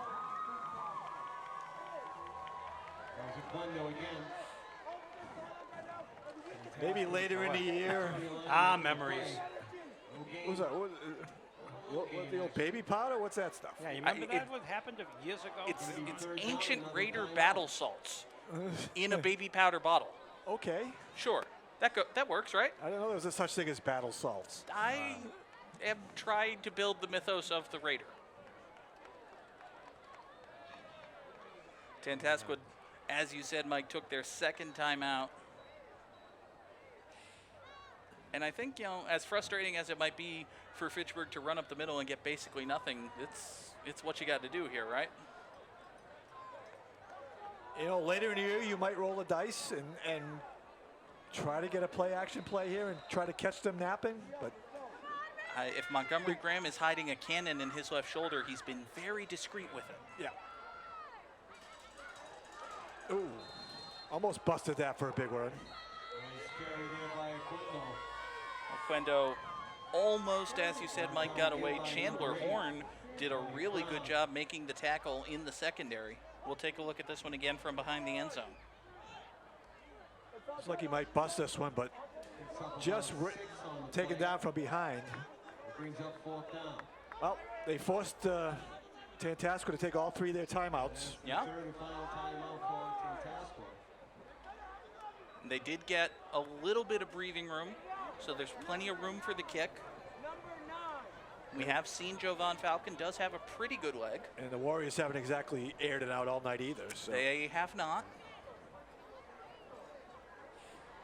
Maybe later in the year. Memories. What was that? What, the old baby powder? What's that stuff? Yeah, you remember that? What happened years ago? It's ancient Raider battle salts in a baby powder bottle. Okay. Sure, that works, right? I don't know there's a such thing as battle salts. I am trying to build the mythos of the Raider. Tantasqua, as you said, Mike, took their second time out. And I think, as frustrating as it might be for Fitchburg to run up the middle and get basically nothing, it's what you got to do here, right? Later in the year, you might roll the dice and try to get a play-action play here and try to catch them napping, but if Montgomery Graham is hiding a cannon in his left shoulder, he's been very discreet with it. yeah. Ooh, almost busted that for a big one. Oquendo almost, as you said, Mike, got away. Chandler Horn did a really good job making the tackle in the secondary. We'll take a look at this one again from behind the end zone. Looks like he might bust this one, but just taken down from behind. Well, they forced Tantasqua to take all 3 of their timeouts. Yeah. They did get a little bit of breathing room, so there's plenty of room for the kick. We have seen Jovan Falcon does have a pretty good leg. And the Warriors haven't exactly aired it out all night either. So. They have not.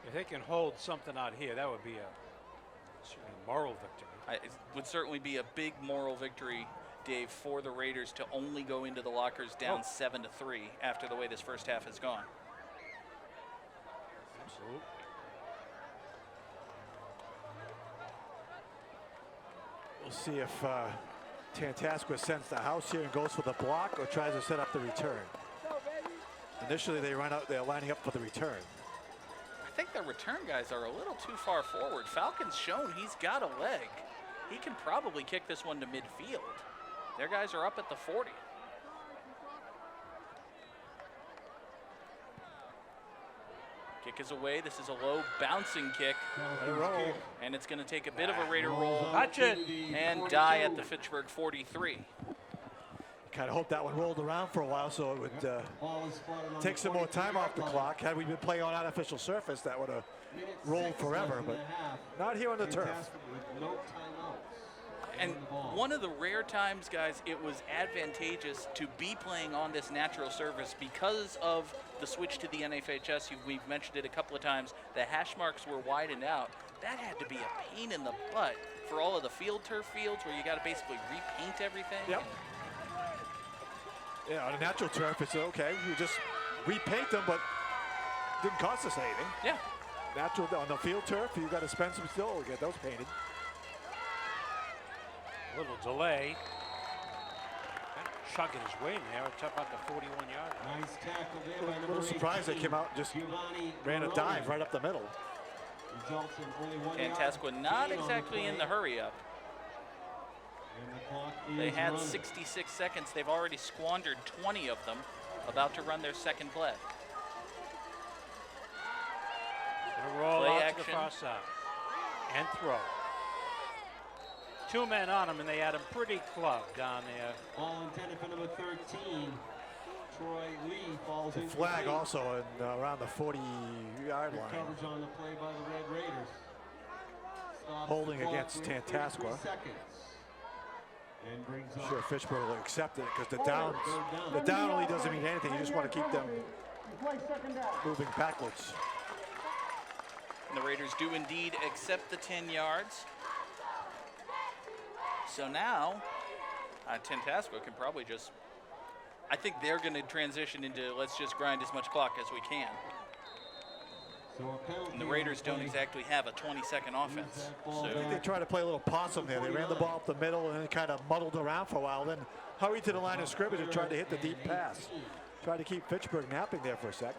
If they can hold something out here, that would be a moral victory. It would certainly be a big moral victory, Dave, for the Raiders to only go into the lockers down 7-3 after the way this first half has gone. Absolutely. We'll see if Tantasqua sends the house here and goes for the block or tries to set up the return. Initially, they're lining up for the return. I think the return guys are a little too far forward. Falcon's shown he's got a leg. He can probably kick this one to midfield. Their guys are up at the 40. Kick is away. This is a low bouncing kick. And it's going to take a bit of a Raider roll. Watch it. And die at the Fitchburg 43. Kind of hope that one rolled around for a while so it would take some more time off the clock. Had we been playing on artificial surface, that would have rolled forever, but not here on the turf. And one of the rare times, guys, it was advantageous to be playing on this natural surface because of the switch to the NFHS. We've mentioned it a couple of times. The hash marks were widened out. That had to be a pain in the butt for all of the field turf fields where you got to basically repaint everything. Yep. Yeah, on a natural turf, it's okay. You just repaint them, but it didn't cost us anything. Yeah. Natural, on the field turf, you got to spend some still to get those painted. A little delay. Kind of chugging his way in there. It's up at the 41-yard line. Nice tackle there by A number little surprised they 18, came out and just Giovanni ran a dive right up the middle. Results in only 1 yard Tantasqua not gain on the exactly in play, the hurry up. and the clock They is had running. 66 seconds. They've already squandered 20 of them, about to run their second play. Gonna roll Play out to action. the far side. And throw. 2 men on him, and they had him pretty clubbed down there. Ball intended for number 13. Troy Lee falls The into flag the also in, around the 40-yard Good line. coverage on the play by the Red Raiders. Stops Holding the clock against with 33 Tantasqua. seconds. And brings I'm up sure Fitchburg will accept it because the down really doesn't mean anything. You just want to keep them moving backwards. And the Raiders do indeed accept the 10 yards. So now, Tantasqua can probably just, I think they're going to transition into let's just grind as much clock as we can. So a penalty And the on Raiders don't play. exactly have a 20-second offense. I think they So tried to play a little possum there. They ran the ball up the middle and then kind of muddled around for a while, then hurried to the line of scrimmage and tried to hit the deep pass. Tried to keep Fitchburg napping there for a sec.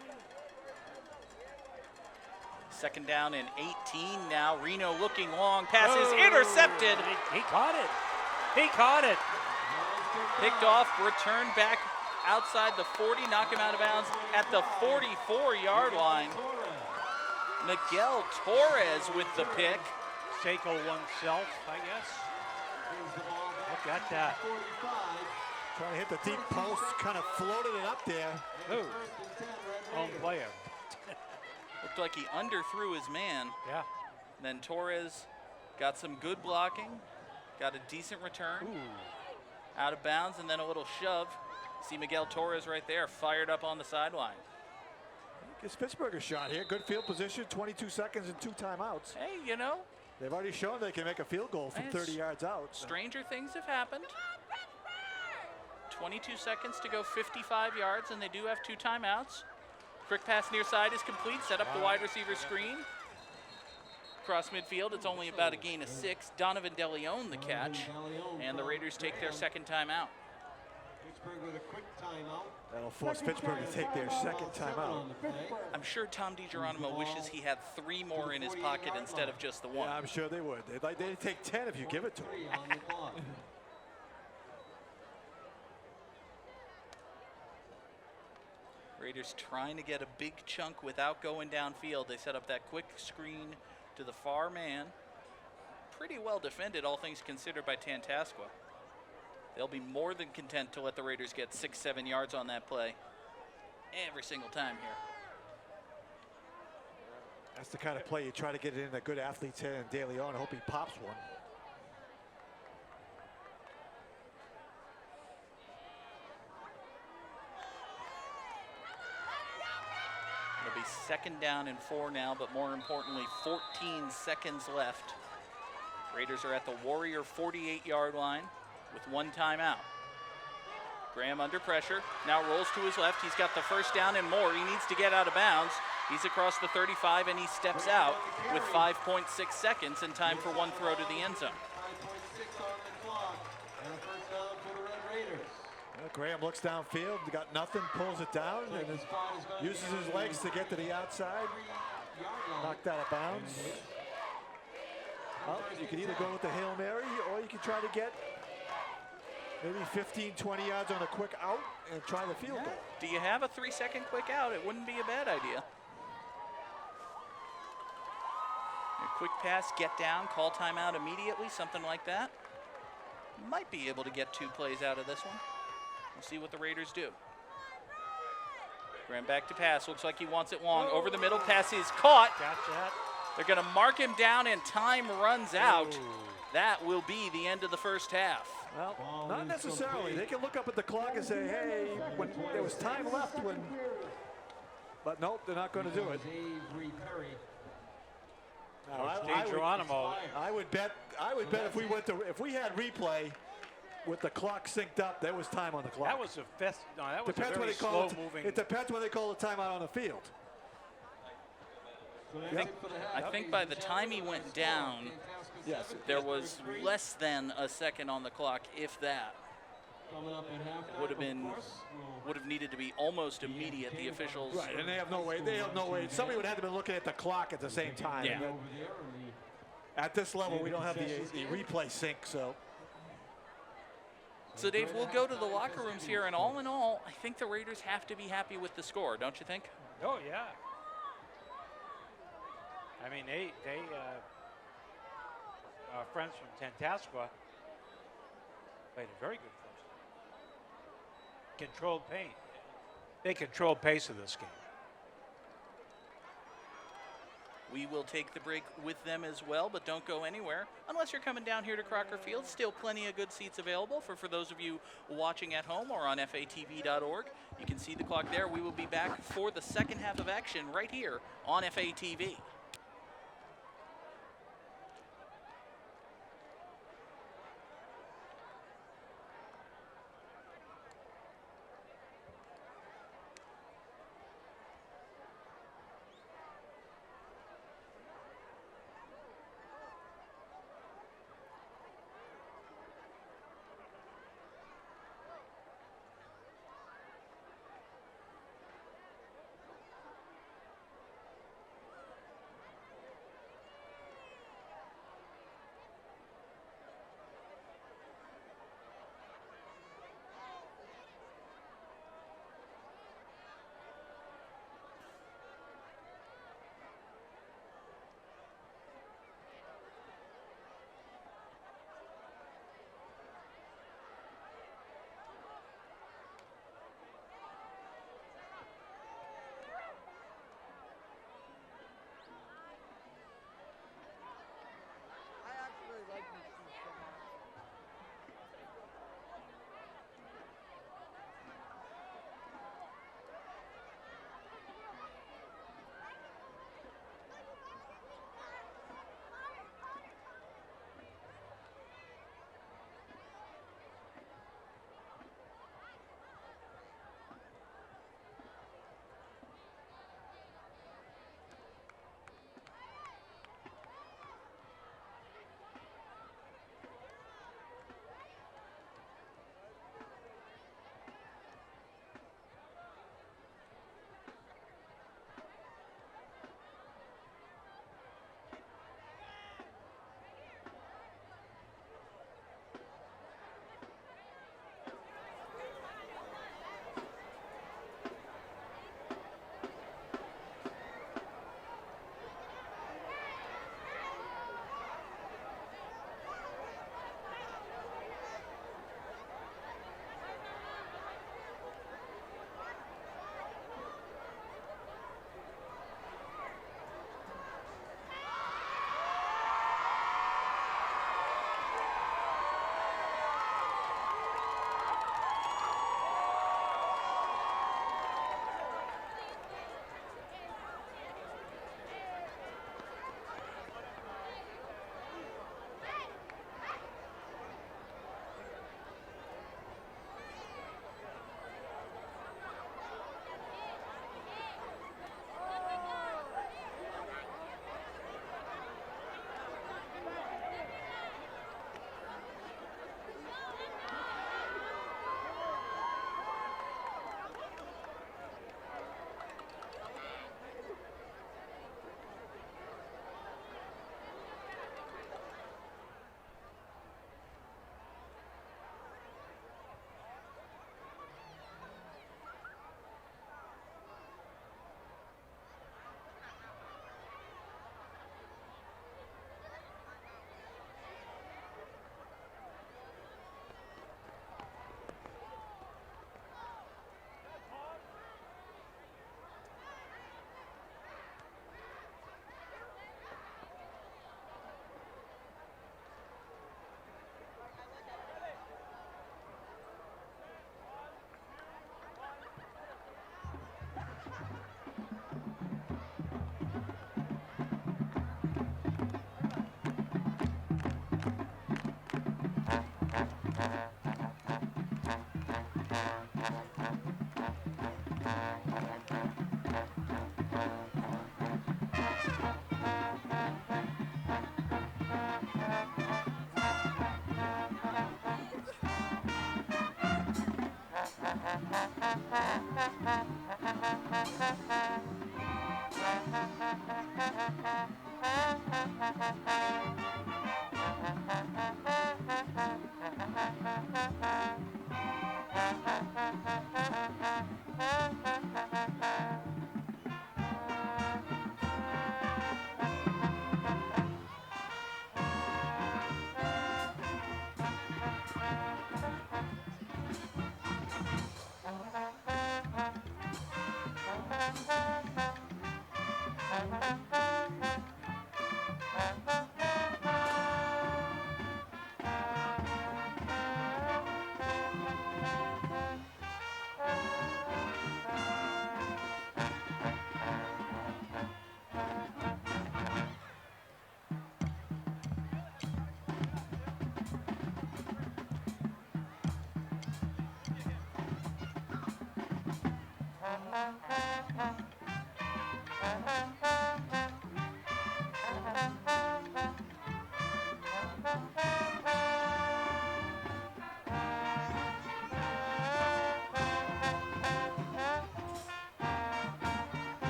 second down and 18 now. Reno looking long. Pass is intercepted. He caught it. He caught it. Picked off, returned back outside the 40, knock him out of bounds at the 44-yard line. Miguel Torres with the pick. Seiko oneself, I guess. Look at that. Trying to hit the deep post, kind of floated it up there. Ooh. Own player. Looked like he underthrew his man. Yeah. Then Torres got some good blocking, got a decent return, Ooh. out of bounds, and then a little shove. See Miguel Torres right there, fired up on the sideline. Gives Pittsburgh a shot here. Good field position, 22 seconds and 2 timeouts. Hey, you know, They've already shown they can make a field goal from Hey, 30 yards out. stranger things have happened. 22 seconds to go 55 yards, and they do have 2 timeouts. Quick pass near side is complete. Set up the wide receiver screen. Across midfield, it's only about a gain of 6. Donovan DeLeon the catch, and the Raiders take their second timeout. Pittsburgh with a quick timeout. That'll force Pittsburgh to take their second timeout. On the play. I'm sure Tom DiGeronimo wishes he had 3 more in his pocket instead of just the 1. Yeah, I'm sure they would. They'd take 10 if you give it to them. 3 on the clock. Raiders trying to get a big chunk without going downfield. They set up that quick screen to the far man. Pretty well defended, all things considered, by Tantasqua. They'll be more than content to let the Raiders get 6-7 yards on that play every single time here. That's the kind of play you try to get it in a good athlete's head, and De Leon. I hope he pops one. It'll be second down and 4 now, but more importantly, 14 seconds left. Raiders are at the Warrior 48-yard line with 1 timeout. Graham under pressure, now rolls to his left. He's got the first down and more. He needs to get out of bounds. He's across the 35 and he steps out with 5.6 seconds and time for 1 throw to the end zone. 5.6 on the clock. And a first down for the Red Raiders. Well, Graham looks downfield, got nothing, pulls it down, and uses his legs to get to the outside. Knocked out of bounds. Well, you can either go with the Hail Mary, or you can try to get maybe 15, 20 yards on a quick out and try the field goal. Do you have a 3-second quick out? It wouldn't be a bad idea. A quick pass, get down, call timeout immediately, something like that. Might be able to get 2 plays out of this one. We'll see what the Raiders do. Graham back to pass. Looks like he wants it long. Over the middle, pass is caught. Got that. They're going to mark him down, and time runs out. Ooh. that will be the end of the first half. Well, Ball not is necessarily. complete. They can look up at the clock and say, hey, when there was time left when. But nope, they're not going to do it. Avery Perry. Coach Dean Geronimo. I would bet if we had replay with the clock synced up, there was time on the clock. That was a fifth. No, that was Depends a when very they call it. slow-moving. It depends when they call the timeout on the field. So that's Yep. it for the half. I think by the time he went down, Yes. there was less than a second on the clock, if that. Coming up at halftime, Would have of been course, would have needed to be almost immediate. The officials. Right, and they have no way. They have no way. Somebody would have to be looking at the clock at the same time. Yeah. And over there in the at this level, we don't have the replay sync, so. So Dave, we'll go to the locker rooms here, and all in all, I think the Raiders have to be happy with the score, don't you think? Oh yeah. I mean, our friends from Tantasqua played a very good first. Controlled pace. They controlled pace of this game. We will take the break with them as well, but don't go anywhere unless you're coming down here to Crocker Field. Still plenty of good seats available for those of you watching at home or on FATV.org. You can see the clock there. We will be back for the second half of action right here on FATV.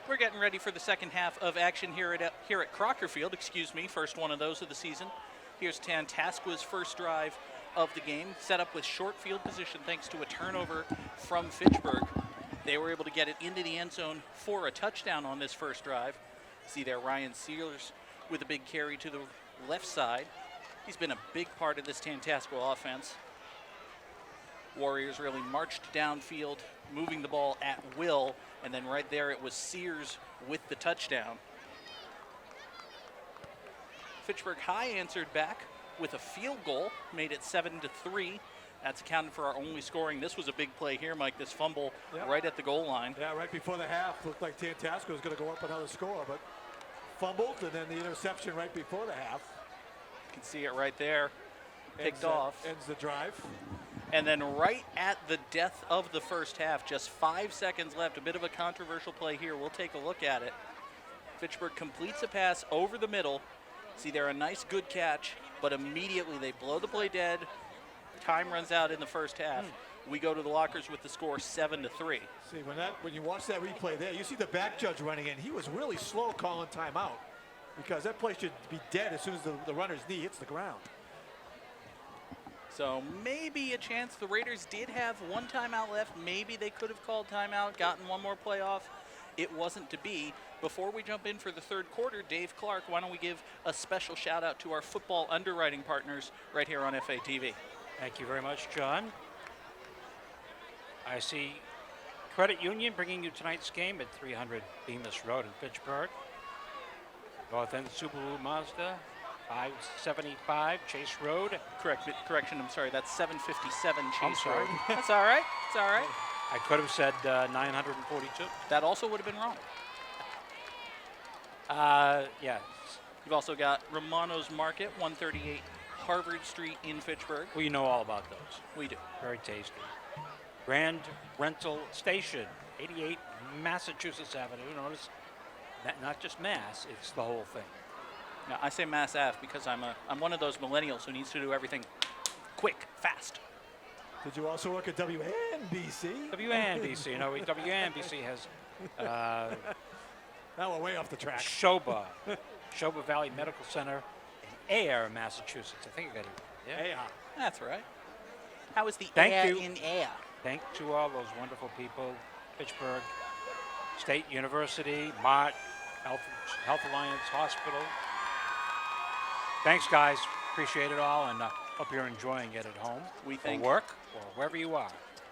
We're getting ready for the second half of action here at Crocker Field. Excuse me, first one of those of the season. Here's Tantasqua's first drive of the game, set up with short field position thanks to a turnover from Fitchburg. They were able to get it into the end zone for a touchdown on this first drive. See there, Ryan Sealers with a big carry to the left side. He's been a big part of this Tantasqua offense. Warriors really marched downfield, moving the ball at will, and then right there it was Sears with the touchdown. Fitchburg High answered back with a field goal, made it 7-3. That's accounted for our only scoring. This was a big play here, Mike, this fumble right at the goal line. Yeah, right before the half, looked like Tantasqua was going to go up another score, but fumbled, and then the interception right before the half. You can see it right there, picked off. Ends the drive. And then right at the death of the first half, just 5 seconds left, a bit of a controversial play here. We'll take a look at it. Fitchburg completes a pass over the middle. See there, a nice good catch, but immediately they blow the play dead. Time runs out in the first half. We go to the lockers with the score 7-3. See, when you watch that replay there, you see the back judge running in. He was really slow calling timeout because that play should be dead as soon as the runner's knee hits the ground. So maybe a chance. The Raiders did have one timeout left. Maybe they could have called timeout, gotten one more play off. It wasn't to be. Before we jump in for the third quarter, Dave Clark, why don't we give a special shout out to our football underwriting partners right here on FATV. Thank you very much, John. I see Credit Union bringing you tonight's game at 300 Bemis Road in Fitchburg. North End Subaru Mazda, 575 Chase Road. Correction, I'm sorry, that's 757 Chase I'm sorry. Road. That's all right, it's all right. I could have said 942. That also would have been wrong. Yeah. You've also got Romano's Market, 138 Harvard Street in Fitchburg. We know all about those. We do. Very tasty. Grand Rental Station, 88 Massachusetts Avenue. Notice that not just Mass, it's the whole thing. Now, I say Mass Ave because I'm one of those millennials who needs to do everything quick, fast. Did you also work at WNBC? WNBC, you know, WNBC has Now we're way off the track. Shoba Valley Medical Center in Ayer, Massachusetts. I think I got it. Yeah. Yeah. That's right. How is the Thank air you. in air? Thank to all those wonderful people, Pittsburgh State University, Mott, Health Alliance Hospital. Thanks, guys. Appreciate it all, and hope you're enjoying it at home, We thank or work, or wherever you are.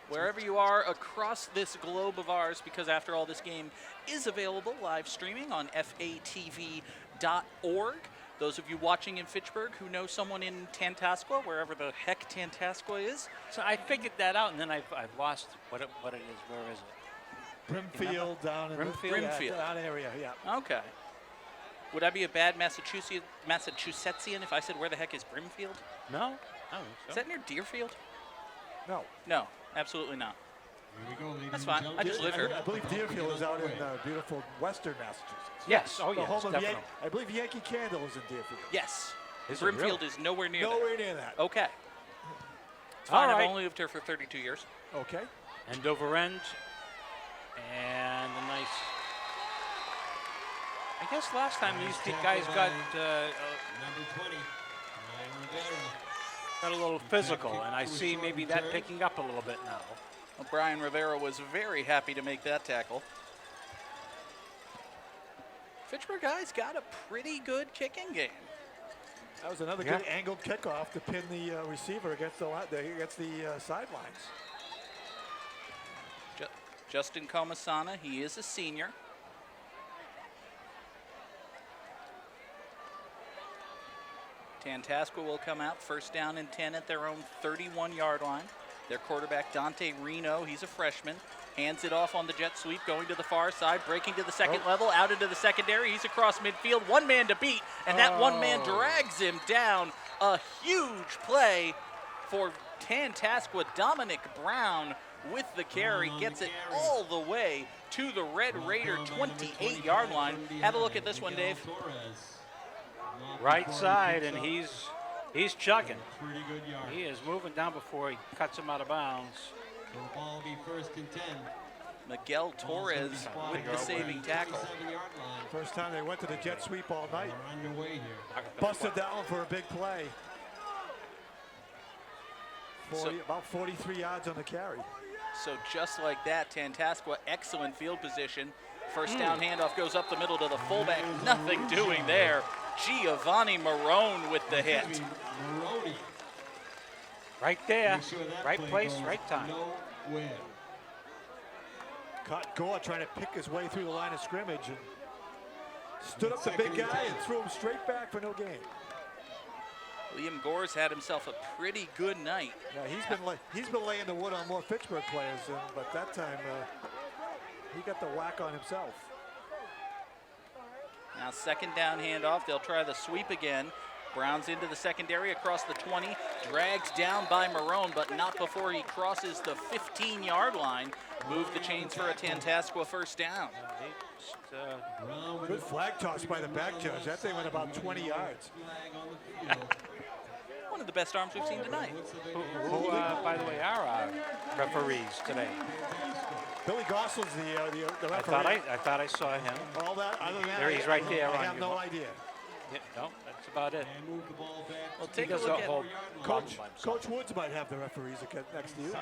Wherever you are across this globe of ours, because after all, this game is available live streaming on FATV.org. Those of you watching in Fitchburg who know someone in Tantasqua, wherever the heck Tantasqua is. So I figured that out, and then I've lost what it is. Where is it? Brimfield down in Brimfield? Brimfield. That area, yeah. Okay. Would I be a bad Massachusettsian if I said where the heck is Brimfield? No, I don't think so. Is that near Deerfield? No. No, absolutely not. Here we go, ladies That's and fine. gentlemen. I just live here. I believe Deerfield is out in beautiful western Massachusetts. Yes. Oh, The yes, home of definitely. I believe Yankee Candle is in Deerfield. Yes. Is it Brimfield really? is nowhere near that. Nowhere near that. Okay. It's fine. All right. I've only lived here for 32 years. Okay. End over end. And a nice. I guess last time these guys got Number 20, Ryan Rivera. got a little physical, and I see maybe that picking up a little bit now. Well, Brian Rivera was very happy to make that tackle. Fitchburg guys got a pretty good kicking game. That was another good angled kickoff to pin the receiver against the sidelines. Justin Comasana, he is a senior. Tantasqua will come out first down and 10 at their own 31-yard line. Their quarterback, Dante Reno, he's a freshman. Hands it off on the jet sweep, going to the far side, breaking to the second level, out into the secondary. He's across midfield, one man to beat, and that one man drags him down. A huge play for Tantasqua. Dominic Brown with the carry, gets it all the way to the Red Raider 28-yard line. Have a look at this one, Dave. Right side, and he's chugging. Pretty good yard. He is moving down before he cuts him out of bounds. The ball will be first and 10. Miguel Torres with the saving tackle. 37-yard line. First time they went to the jet sweep all night. We're underway here. Busted that one for a big play. So- About 43 yards on the carry. So just like that, Tantasqua, excellent field position. First down handoff goes up the middle to the fullback. Nothing doing there. Giovanni Marone with the hit. Maroney. Right there, Make sure that right play place, goes right time. nowhere. Caught Gore trying to pick his way through the line of scrimmage and stood up the Second big and guy 10. and threw him straight back for no gain. Liam Gore's had himself a pretty good night. Yeah, he's been laying the wood on more Fitchburg players, but that time he got the whack on himself. Now second down handoff. They'll try the sweep again. Browns into the secondary across the 20. Dragged down by Marone, but not before he crosses the 15-yard line. Move the chains for a Tantasqua first down. Brown with Good a flag toss by the back judge. That thing went about 20 yards. flag on the field. One of the best arms we've seen tonight. Who, by the way, are referees today? Billy Gosselin's the I referee. thought I saw him. All that, other than that, There he's right there I on have your no mo- idea. Yeah, no, that's about it. And move the ball back. Well, He take a does look the at whole Coach, by himself. Coach Woods might have the referees next to you.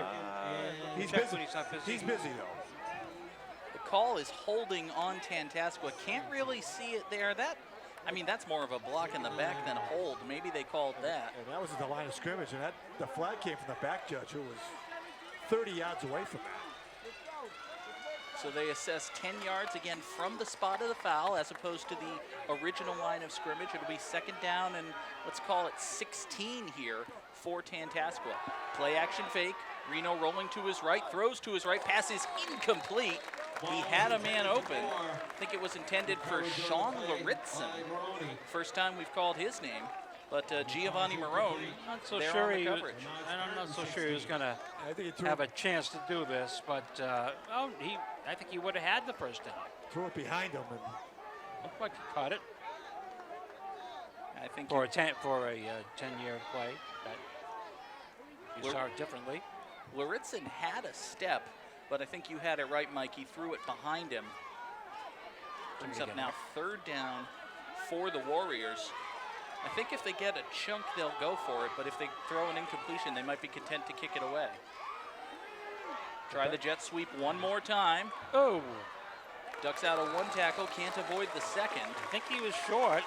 He's check busy. when he's not busy. He's busy though. the call is holding on Tantasqua. Can't really see it there. That's more of a block in the back than a hold. Maybe they called that. And that was at the line of scrimmage, and the flag came from the back judge, who was 30 yards away from that. So they assess 10 yards again from the spot of the foul as opposed to the original line of scrimmage. It'll be second down and let's call it 16 here for Tantasqua. Play action fake. Reno rolling to his right, throws to his right, pass is incomplete. He had a man open. I think it was intended for Sean Laritson. First time we've called his name. But Giovanni Marone, Not so there sure on the he was, coverage. I'm not so sure he was going to I think he threw, have a chance to do this, but I think he would have had the first down. threw it behind him, and Looked like he caught it I think for a 10-year play. But you saw it differently. Laritson had a step, but I think you had it right, Mike. He threw it behind him. Brings up now third down for the Warriors. I think if they get a chunk, they'll go for it, but if they throw an incompletion, they might be content to kick it away. Try the jet sweep one more time. Oh, Ducks out of one tackle, can't avoid the second. I think he was short.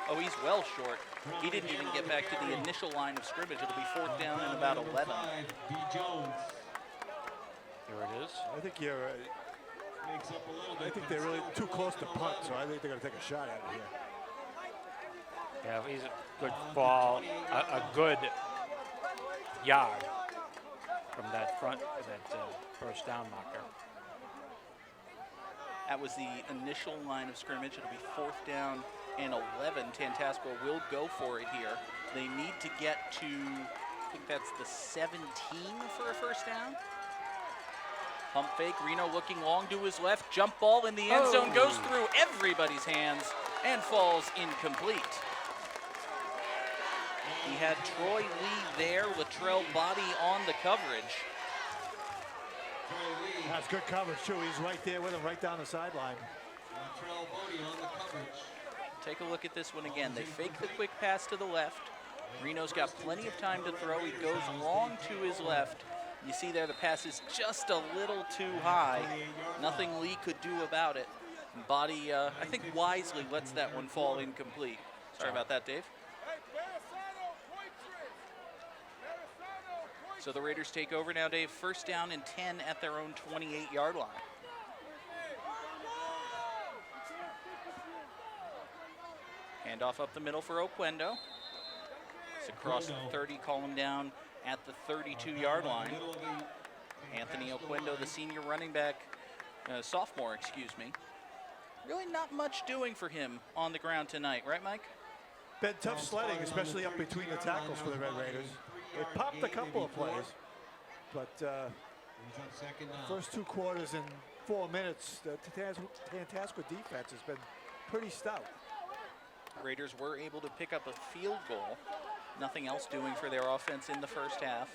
Oh, he's well short. He didn't even get back to the initial line of scrimmage. It'll be fourth down and about 11. D. Jones Here it is. I think makes up a little bit. I think they're really too close to punt, so I think they're going to take a shot at it here. Yeah, he's a good ball, a good yard from that first down marker. That was the initial line of scrimmage. It'll be fourth down and 11. Tantasqua will go for it here. They need to get to, I think that's the 17 for a first down. Pump fake, Reno looking long to his left. Jump ball in the end zone, goes through everybody's hands and falls incomplete. He had Troy Lee there, Latrell Body on the coverage. That's good coverage, too. He's right there with him, right down the sideline. Latrell Bodie on the coverage. Take a look at this one again. They fake the quick pass to the left. Reno's got plenty of time to throw. He goes long to his left. You see there the pass is just a little too high. Nothing Lee could do about it. Body, I think wisely lets that one fall incomplete. Sorry about that, Dave. So the Raiders take over now, Dave. First down and 10 at their own 28-yard line. Handoff up the middle for Oquendo. It's across the 30, call him down at the 32-yard line. Anthony Oquendo, the senior running back, sophomore, excuse me. Really not much doing for him on the ground tonight, right, Mike? Been tough sledding, especially up between the tackles for the Red Raiders. They popped a couple of plays, but Second down. first 2 quarters in 4 minutes, the Tantasqua defense has been pretty stout. Raiders were able to pick up a field goal. Nothing else doing for their offense in the first half.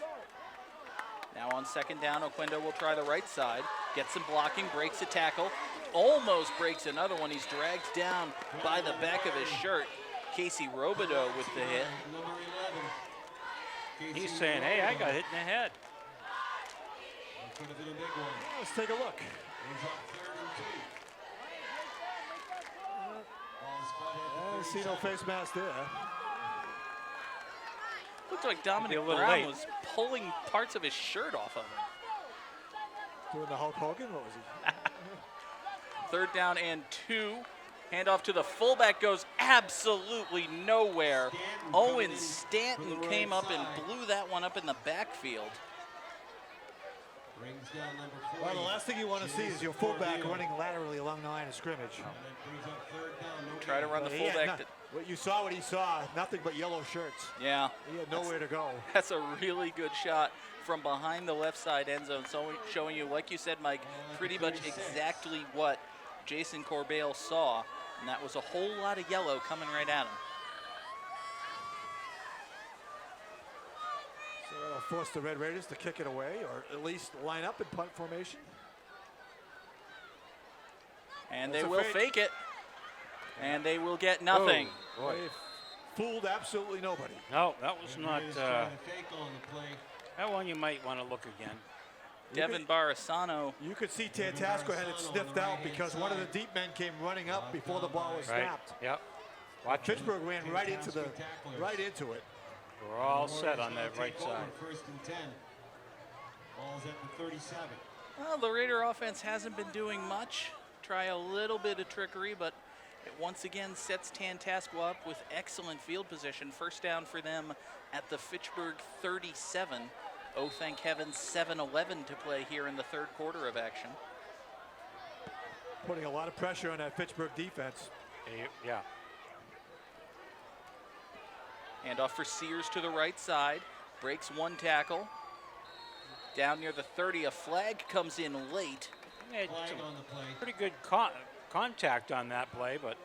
Now on second down, Oquendo will try the right side. Gets some blocking, breaks a tackle. Almost breaks another one. He's dragged down by the back of his shirt. Casey Robideau with the hit. Number 11. He's saying, hey, I got hit in the head. Could have been a big one. Let's take a look. He's up 3rd and 2. Ball spotted at the didn't see no face mask there. Looked like Dominic a little Brown late. was pulling parts of his shirt off of him. Doing the Hulk Hogan? What was he? Third down and 2. Handoff to the fullback goes absolutely nowhere. Owen Stanton came up and blew that one up in the backfield. Brings down number 40. Well, the last thing you want to see is your fullback running laterally along the line of scrimmage. And that brings up third down. No Try to gain. run the But he had fullback. what you saw, what he saw, nothing but yellow shirts. Yeah, He had nowhere to go. that's a really good shot from behind the left side end zone. So showing you, like you said, Mike, pretty much exactly what Jason Corbell saw. And that was a whole lot of yellow coming right at him. So that'll force the Red Raiders to kick it away, or at least line up in punt formation. And That's they a will fake. fake it. And they will get nothing. Boy. They fooled absolutely nobody. No, that was not. Raiders trying to fake on the play. That one you might want to look again. Devin Barasano. You could see Tantasqua had it sniffed out because one of the deep men came running up before the ball was Right. snapped. Yep. Watch it. Pittsburgh ran right into it. We're all set on that right Take over, side. First and 10. Ball's at the 37. Well, the Raider offense hasn't been doing much. Try a little bit of trickery, but it once again sets Tantasqua up with excellent field position. First down for them at the Fitchburg 37. Oh, thank heaven, 7:11 to play here in the third quarter of action. Putting a lot of pressure on that Pittsburgh defense. Yeah. Handoff for Sears to the right side. Breaks one tackle. Down near the 30, a flag comes in late. Had Flag some on the play. pretty good contact on that play, but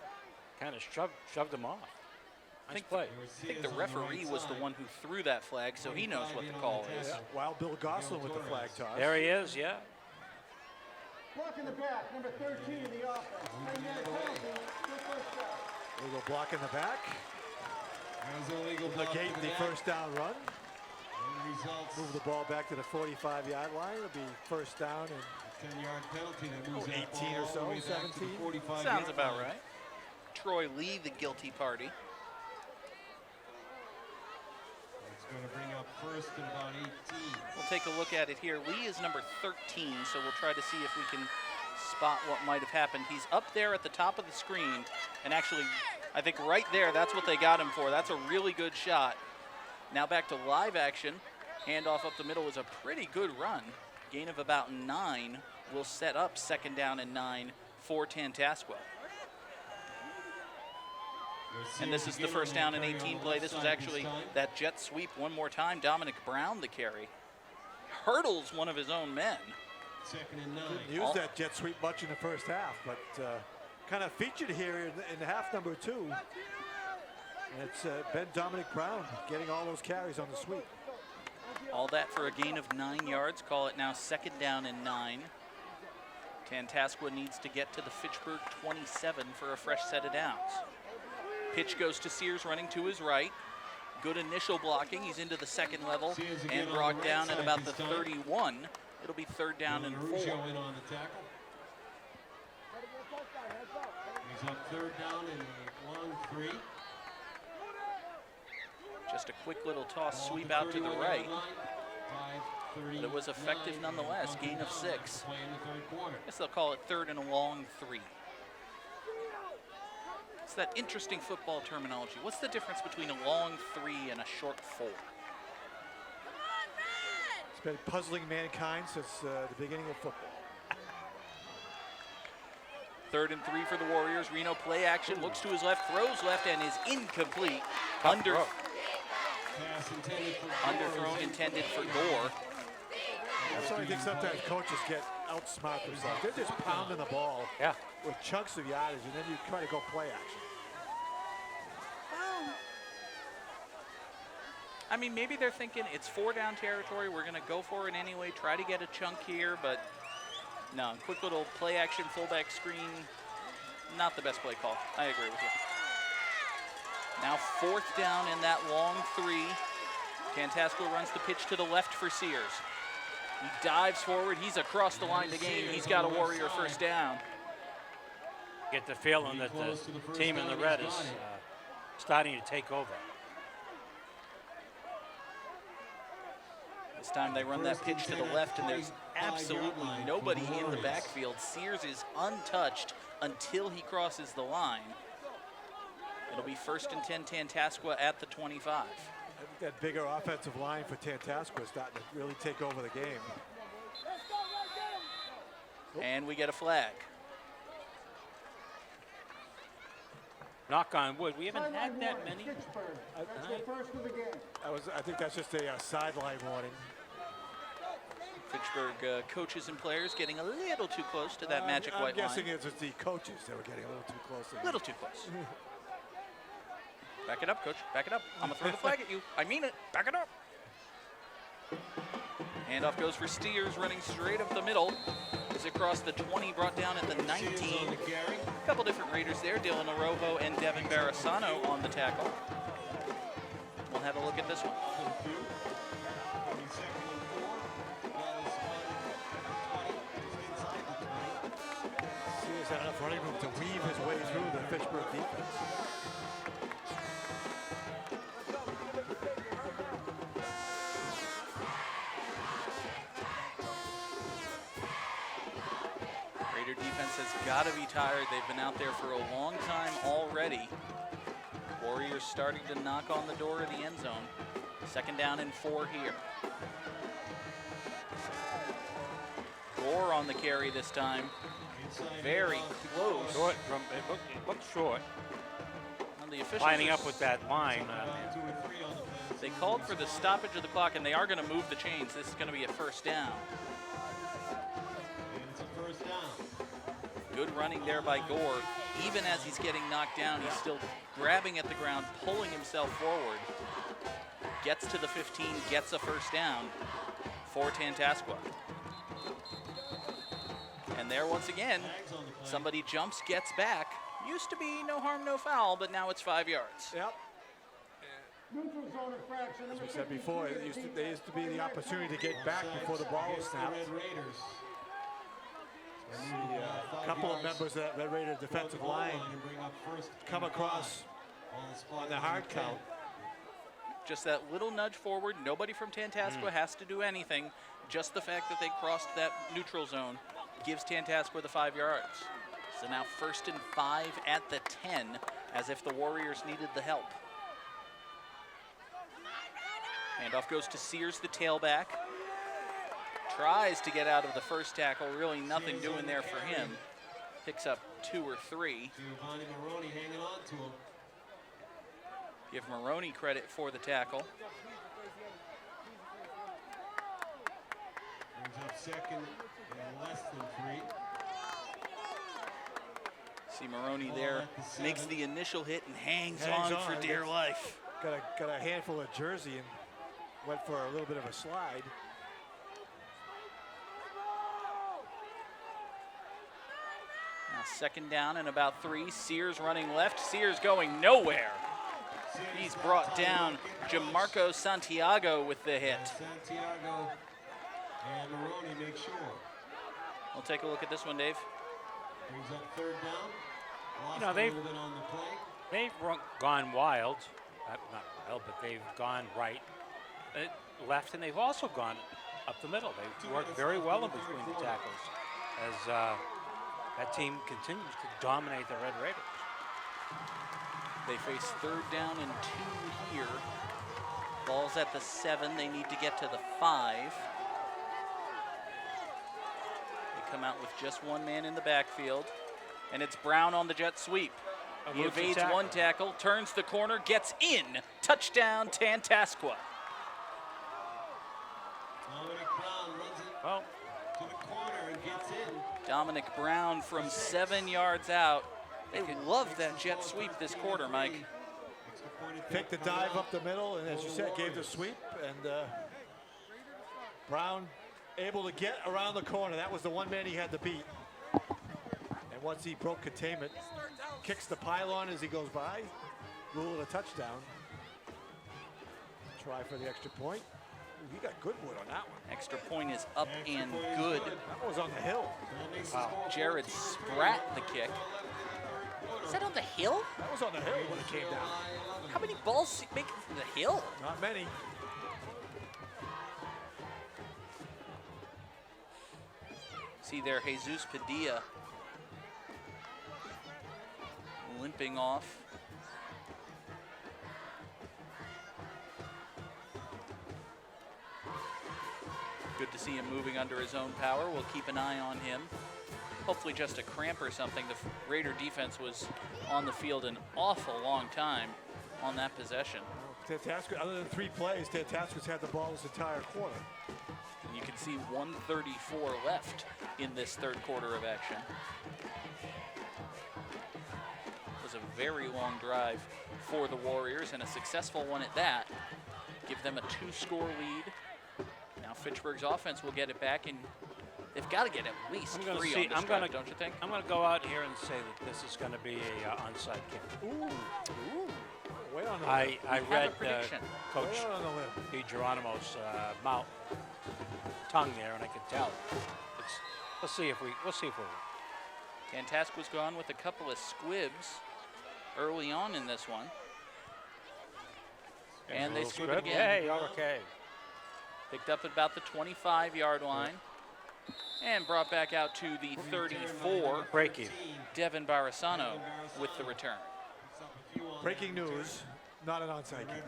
kind of shoved him off. Nice play. I think the referee was the one who threw that flag, so he knows what the call is. Yeah, Wild Bill Goslin with the flag toss. There he is, yeah. Block in the back, number 13 in the offense. 10-minute penalty, good first down. Legal block in the back. There's a legal block Negate to the back. first down run. And results. Move the ball back to the 45-yard line. It'll be first down and 10-yard penalty that moves that 18 ball or so, all the way back to the 17. 45 Sounds yard about line. right. Troy Lee, the guilty party. It's going to bring up first and about 18. We'll take a look at it here. Lee is number 13, so we'll try to see if we can spot what might have happened. He's up there at the top of the screen, and actually, I think right there, that's what they got him for. That's a really good shot. Now back to live action. Handoff up the middle was a pretty good run. Gain of about 9 will set up second down and 9 for Tantasqua. And this is the first down and 18 play. This was actually that jet sweep one more time. Dominic Brown the carry. Hurdles one of his own men. Second and 9. didn't use that jet sweep much in the first half, but kind of featured here in half number 2. And it's been Dominic Brown getting all those carries on the sweep. All that for a gain of 9 yards. Call it now second down and 9. Tantasqua needs to get to the Fitchburg 27 for a fresh set of downs. Pitch goes to Sears running to his right. Good initial blocking. He's into the second level Sears again and on brought the right down at side about the this time. 31. It'll be third down and 4. Arujo in on the tackle. He's up third down and a long 3. Just a quick little toss Ball sweep out to the 31-yard right. line. 5:39 But it was effective nonetheless. left Gain of 6. to play in the third quarter. I guess they'll call it third and a long 3. It's that interesting football terminology. What's the difference between a long 3 and a short 4? It's been puzzling mankind since the beginning of football. Third and 3 for the Warriors. Reno play action, looks to his left, throws left, and is incomplete. Underthrown Pass intended for intended for Gore. That's why I think sometimes coaches get outsmart themselves. They're just pounding the ball Yeah. with chunks of yardage, and then you try to go play action. I mean, maybe they're thinking it's 4 down territory. We're going to go for it anyway, try to get a chunk here, but no. Quick little play action fullback screen. Not the best play call. I agree with you. Now fourth down in that long 3. Tantasqua runs the pitch to the left for Sears. He dives forward. He's across the line to gain. He's got a Warrior first down. Get the feeling that the team in the red is starting to take over. This time they run that pitch to the left, and there's absolutely nobody in the backfield. Sears is untouched until he crosses the line. It'll be 1st and 10, Tantasqua at the 25. I think that bigger offensive line for Tantasqua is starting to really take over the game. And we get a flag. Knock on wood, we haven't had that many. Pittsburgh. That's the first of the game. I think that's just a sideline warning. Fitchburg coaches and players getting a little too close to that magic white I'm guessing line. it's the coaches that were getting a little too close. A little too close. Back it up, coach. Back it up. I'm going to throw the flag at you. I mean it. Back it up. Handoff goes for Steers, running straight up the middle. Is across the 20, brought down at the 19. A couple different Raiders there. Dylan Arojo and Devin Barasano on the tackle. We'll have a look at this one. Sears had enough running room to weave his way through the Fitchburg defense. Raider defense has got to be tired. They've been out there for a long time already. Warriors starting to knock on the door of the end zone. 2nd down and 4 here. Gore on the carry this time. Very close. Short from, it looked short. And the officials Lining are up with that line. They called for the stoppage of the clock, and they are going to move the chains. This is going to be a 1st down. It's a first down. Good running there by Gore. Even as he's getting knocked down, he's still grabbing at the ground, pulling himself forward. Gets to the 15, gets a 1st down for Tantasqua. And there once again, somebody jumps, gets back. Used to be no harm, no foul, but now it's 5 yards. Yep. Neutral zone infraction. As we said before, there used to be the opportunity to get back before the ball was snapped. A couple of members of that Red Raider defensive line come across on the hard count. Just that little nudge forward. Nobody from Tantasqua has to do anything. Just the fact that they crossed that neutral zone gives Tantasqua the 5 yards. So now 1st and 5 at the 10, as if the Warriors needed the help. Handoff goes to Sears, the tailback. Tries to get out of the 1st tackle. Really nothing doing there for him. Picks up 2 or 3. Maroney hanging on to him. Give Maroney credit for the tackle. Brings up 2nd and less than 3. See Maroney there, makes the initial hit and hangs Hangs on for on. dear life. Got a handful of jersey and went for a little bit of a slide. Now 2nd down and about 3. Sears running left. Sears going nowhere. He's brought down. Jamarco Santiago with the hit. Santiago and Maroney make sure. We'll take a look at this one, Dave. Brings up 3rd down. Lost You know, a they've- little bit on the play. They've gone wild, not wild, but they've gone right, left, and they've also gone up the middle. They've worked very well in between the tackles as that team continues to dominate the Red Raiders. They face 3rd down and 2 here. Ball's at the 7. They need to get to the 5. They come out with just one man in the backfield, and it's Brown on the jet sweep. He Eludes the evades tackle. one tackle, turns the corner, gets in. Touchdown, Tantasqua. Dominic Brown runs it Well, to the corner and gets in. Dominic Brown from 7 yards out. They love that jet sweep this quarter, Mike. Extra point at Picked the 35. dive up the middle, and as you said, gave the sweep. And Brown able to get around the corner. That was the one man he had to beat. And once he broke containment, kicks the pylon as he goes by. Rule it a touchdown. Try for the extra point. Ooh, he got good wood on that one. Extra point is up and good. That one was on the hill. That makes the score Jared 14-3. Spratt the kick. that on the hill? That was on the hill when it came down. How many balls make it from the hill? Not many. See there, Jesus Padilla limping off. Good to see him moving under his own power. We'll keep an eye on him. Hopefully just a cramp or something. The Raider defense was on the field an awful long time on that possession. Tantasqua, other than 3 plays, Tantasqua's had the ball this entire quarter. And you can see 1:34 left in this third quarter of action. It was a very long drive for the Warriors and a successful one at that. Give them a 2-score lead. Now Fitchburg's offense will get it back, and they've got to get at least 3 on this drive, don't you think? I'm going to go out here and say that this is going to be a onside kick. Ooh. Way on the I read prediction. Coach Way on the limb. DiGeronimo's mouth tongue there, and I could tell. We'll see if we're. Tantasqua's gone with a couple of squibs early on in this one. And they squib it again. Hey, okay. Picked up at about the 25-yard line and brought back out to the 34. Break even. Devin Barasano with the return. Breaking news, not an onside kick.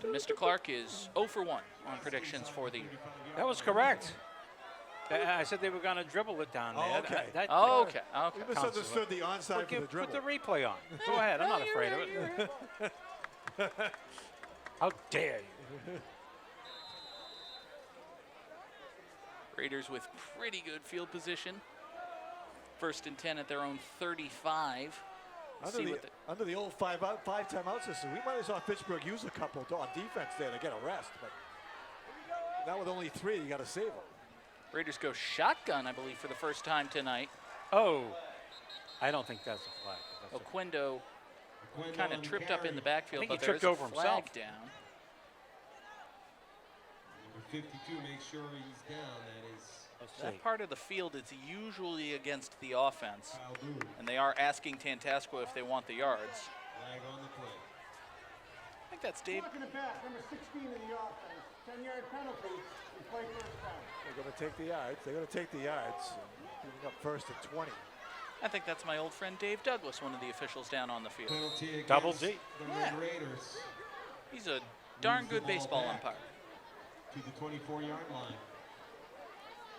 Mr. Clark is 0 for 1 on predictions for the. That was correct. I said they were going to dribble it down there. Oh, okay. Okay. We misunderstood the onside for the Put dribble. the replay on. Go ahead. I'm not afraid of it. How dare you? Raiders with pretty good field position. 1st and 10 at their own 35. Under the old five timeout system, we might have saw Fitchburg use a couple on defense there to get a rest, but now with only 3, you got to save them. Raiders go shotgun, I believe, for the first time tonight. Oh, I don't think that's a flag. Oquendo kind of tripped up in the backfield, I think but he there's tripped a over flag himself. down. Number 52, make sure he's down. That is That part of the field is usually against the offense, Kyle Boone. and they are asking Tantasqua if they want the yards. Flag on the play. I think that's Dave. Blocking it back, number 16 in the offense. 10-yard penalty. We play first down. They're going to take the yards. They're going to take the yards. Giving up 1st and 20. I think that's my old friend Dave Douglas, one of the officials down on the field. Penalty against Double D. the Red Raiders He's a darn Moves the good ball baseball back. umpire. to the 24-yard line.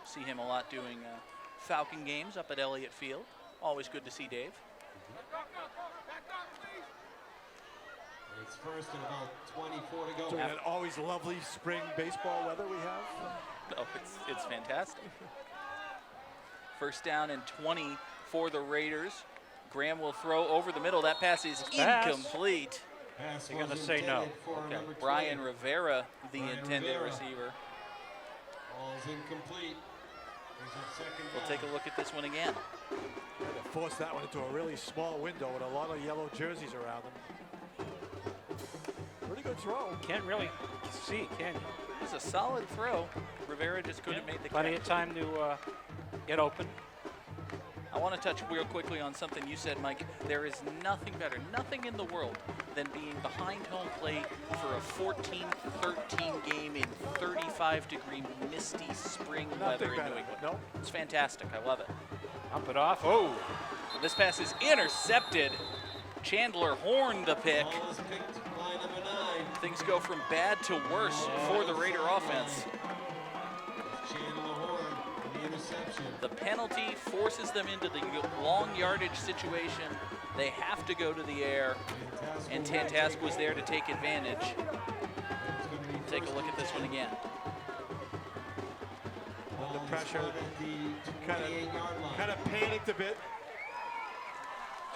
See him a lot doing Falcon games up at Elliott Field. Always good to see Dave. It's 1st and about 24 to go. So that always lovely spring baseball weather we have. Oh, it's fantastic. 1st down and 20 for the Raiders. Graham will throw over the middle. That pass is Pass. incomplete. Pass They're gonna was say no. intended for Okay. number Brian 20. Rivera, the Brian intended Rivera. receiver. Ball's incomplete. There's a 2nd We'll down. take a look at this one again. They forced that one into a really small window with a lot of yellow jerseys around them. Pretty good throw. Can't really see, can you? It was a solid throw. Rivera just couldn't make the Plenty catch. of time to get open. I want to touch real quickly on something you said, Mike. There is nothing better, nothing in the world than being behind home plate for a 14-13 game in 35-degree misty spring weather in New England. Nope. It's fantastic. I love it. Up it off. Oh, This pass is intercepted. Chandler Horn the pick. Ball is picked by number 9. Things go from bad to worse for the Raider offense. Chandler Horn, the interception. The penalty forces them into the long yardage situation. They have to go to the air, and Tantasqua was there to take advantage. Take a look at this one again. Under pressure. Kind of panicked a bit.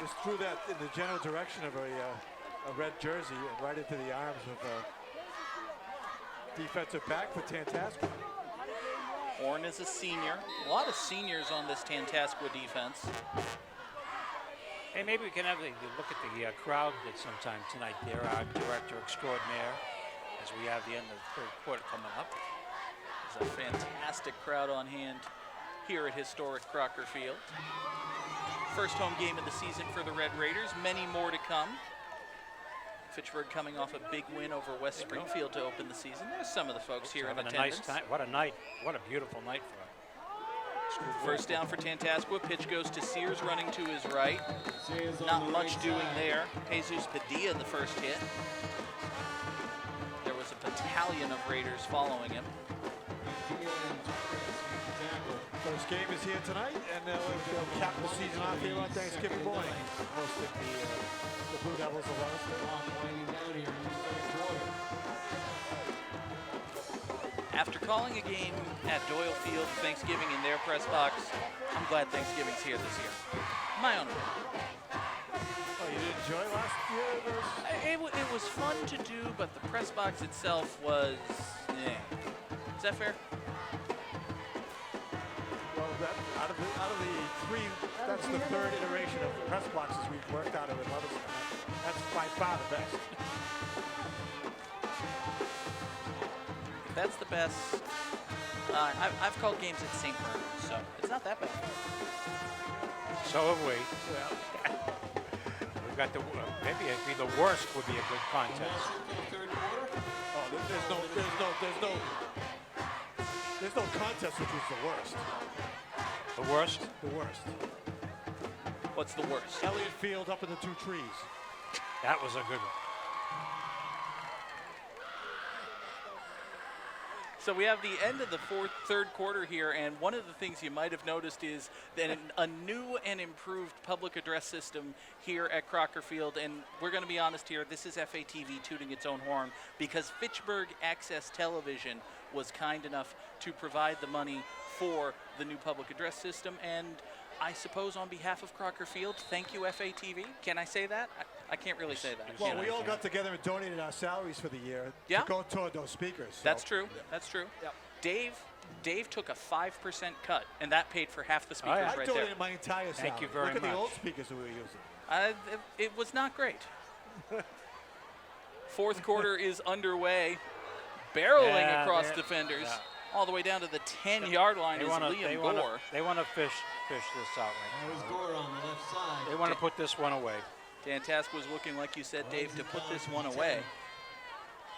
Just threw that in the general direction of a red jersey and right into the arms of a defensive back for Tantasqua. Horn is a senior. A lot of seniors on this Tantasqua defense. hey, maybe we can have a look at the crowd that sometime tonight. There, our director extraordinaire, as we have the end of the 3rd quarter coming up. There's a fantastic crowd on hand here at historic Crocker Field. First home game of the season for the Red Raiders. Many more to come. Fitchburg coming off a big win over West Springfield to open the season. There's some of the folks here in Having attendance. a nice time. What a night. What a beautiful night for it. First down for Tantasqua. Pitch goes to Sears running to his right. Not much doing there. Jesus Padilla the first hit. There was a battalion of Raiders following him. First game is here tonight, and they'll cap the season off here on Thanksgiving morning. Hosting the Blue Devils of Lewiston. After calling a game at Doyle Field Thanksgiving in their press box, I'm glad Thanksgiving's here this year. My own opinion. Oh, you didn't enjoy last year? It was fun to do, but the press box itself was, Is that fair? Well, out of the three, that's the third iteration of the press boxes we've worked out of in Lewiston. That's by far the best. That's the best. I've called games at St. Bernard, so it's not that bad. So have we. We've got maybe it'd be the worst would be a good contest. Oh, there's no contest which was the worst. The worst? The worst. What's the worst? Elliott Field up in the two trees. That was a good one. So we have the end of the third quarter here, and one of the things you might have noticed is that a new and improved public address system here at Crocker Field, and we're going to be honest here, this is FATV tooting its own horn, because Fitchburg Access Television was kind enough to provide the money for the new public address system, and I suppose on behalf of Crocker Field, thank you FATV. Can I say that? I can't really say that. Well, we all got together and donated our salaries for the year Yeah. to go toward those speakers. So. That's true. That's true. Yep. Dave took a 5% cut, and that paid for half the speakers I right there. donated my entire salary. Thank you very Look at much. the old speakers that we were using. It was not great. Fourth quarter is underway, barreling across defenders, all the way down to the 10-yard line is Liam Gore. They want to fish this out right That was Gore on the left side. They want to put this one away. Tantasqua was looking, like you said, Dave, to put this one away.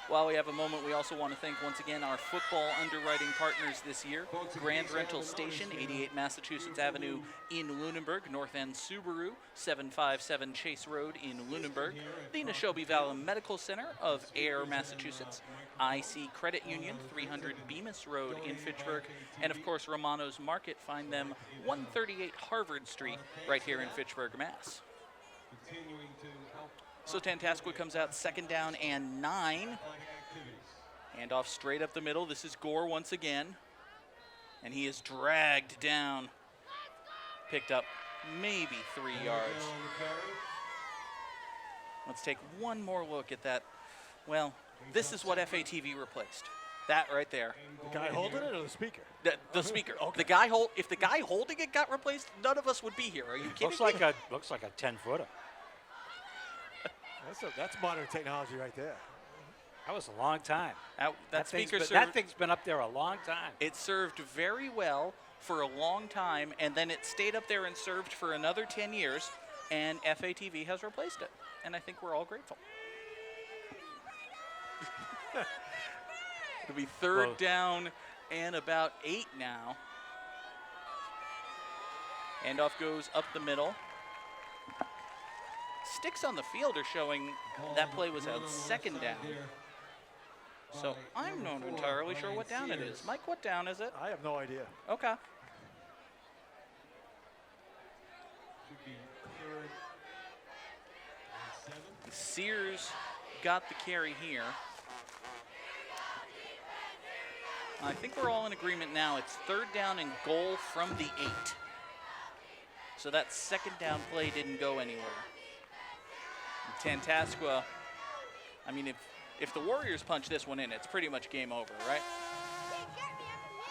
While we have a moment, we also want to thank once again our football underwriting partners this year. Grand Rental Station, 88 Massachusetts Avenue in Lunenburg. North End Subaru, 757 Chase Road in Lunenburg. The Neshobe Valley Medical Center of Ayer, Massachusetts. IC Credit Union, 300 Bemis Road in Fitchburg. And of course, Romano's Market. Find them 138 Harvard Street right here in Fitchburg, Mass. So Tantasqua comes out second down and 9. Hand off straight up the middle. This is Gore once again. And he is dragged down. Picked up maybe 3 yards. Let's take one more look at that. Well, this is what FATV replaced. That right there. The guy holding it or the speaker? The speaker. Okay. If the guy holding it got replaced, none of us would be here. Are you kidding me? Looks like a 10-footer. That's modern technology right there. That was a long time. That speaker served. That thing's been up there a long time. It served very well for a long time, and then it stayed up there and served for another 10 years, and FATV has replaced it. And I think we're all grateful. It'll be third down and about 8 now. Handoff goes up the middle. Sticks on the field are showing that play was out second down. So I'm not entirely sure what down it is. Mike, what down is it? I have no idea. Okay. Sears got the carry here. I think we're all in agreement now. It's third down and goal from the 8. So that second down play didn't go anywhere. Tantasqua, I mean, if the Warriors punch this one in, it's pretty much game over, right?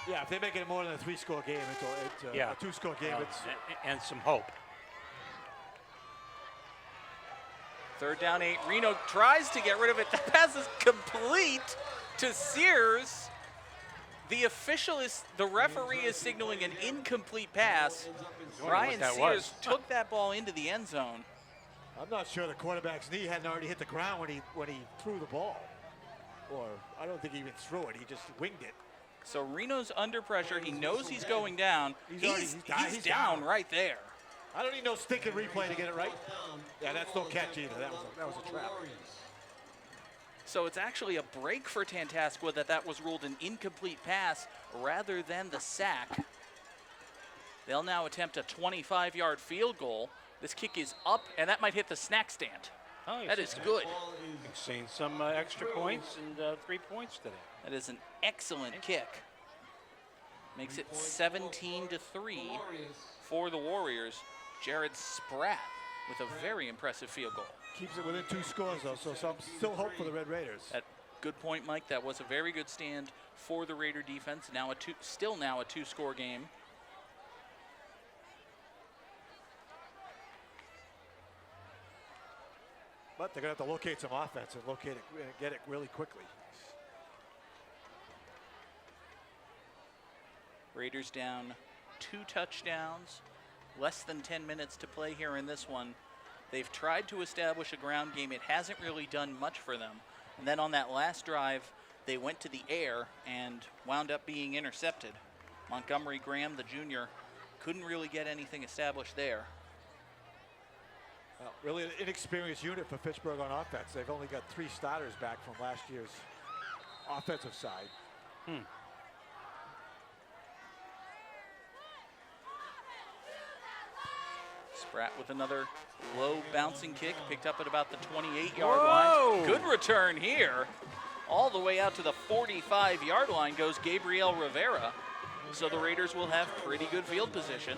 Yeah, if they make it more than a 3-score game, it's a 2-score game. And some hope. Third down 8. Reno tries to get rid of it. The pass is complete to Sears. The referee is signaling an incomplete pass. Ryan that Sears was. took that ball into the end zone. I'm not sure the quarterback's knee hadn't already hit the ground when he threw the ball. Or I don't think he even threw it. He just winged it. So Reno's under pressure. He knows he's going down. He's He's down down. right there. I don't need no stinking replay to get it right. Yeah, that's no catch either. That was a trap. So it's actually a break for Tantasqua that was ruled an incomplete pass rather than the sack. They'll now attempt a 25-yard field goal. This kick is up, and that might hit the snack stand. Oh, That is good. You've seen some extra points and 3 points today. That is an excellent kick. Makes it 17-3 for the Warriors. Jared Spratt with a very impressive field goal. Keeps it within 2 scores, though, so some still hope for the Red Raiders. Good point, Mike. That was a very good stand for the Raider defense. Still now a 2-score game. But they're going to have to locate some offense and get it really quickly. Raiders down 2 touchdowns. Less than 10 minutes to play here in this one. They've tried to establish a ground game. It hasn't really done much for them. And then on that last drive, they went to the air and wound up being intercepted. Montgomery Graham, the junior, couldn't really get anything established there. Well, really an inexperienced unit for Fitchburg on offense. They've only got 3 starters back from last year's offensive side. Spratt with another low bouncing kick, picked up at about the 28-yard line. Good return here. All the way out to the 45-yard line goes Gabriel Rivera. So the Raiders will have pretty good field position.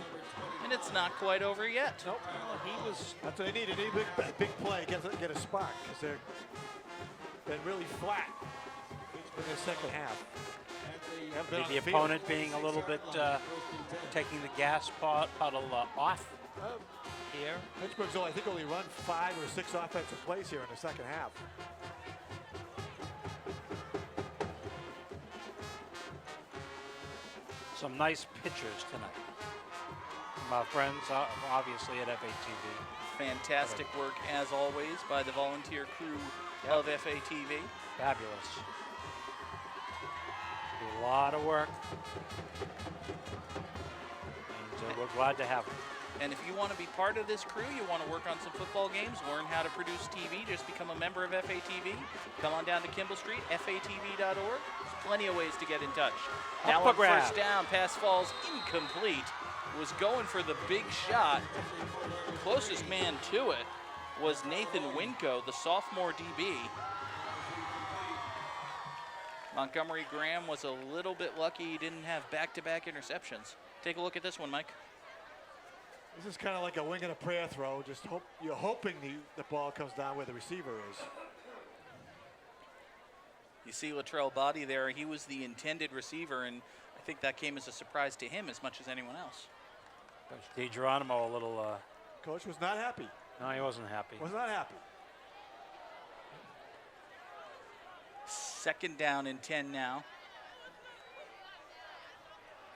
And it's not quite over yet. Nope. That's what they need. They need a big play, get a spark, because they've been really flat in the second half. The opponent being a little bit taking the gas pedal off here. Pittsburgh's I think only run 5 or 6 offensive plays here in the second half. Some nice pitchers tonight. My friends, obviously at FATV. Fantastic work, as always, by the volunteer crew of FATV. Fabulous. Do a lot of work. And we're glad to have them. And if you want to be part of this crew, you want to work on some football games, learn how to produce TV, just become a member of FATV. Come on down to Kimball Street, fatv.org. There's plenty of ways to get in touch. Now on first down, pass falls incomplete. Was going for the big shot. Closest man to it was Nathan Winco, the sophomore DB. Montgomery Graham was a little bit lucky he didn't have back-to-back interceptions. Take a look at this one, Mike. This is kind of like a wing and a prayer throw. You're hoping the ball comes down where the receiver is. You see Latrell Body there. He was the intended receiver, and I think that came as a surprise to him as much as anyone else. Coach DiGeronimo a little... Coach was not happy. No, he wasn't happy. Was not happy. Second down and 10 now.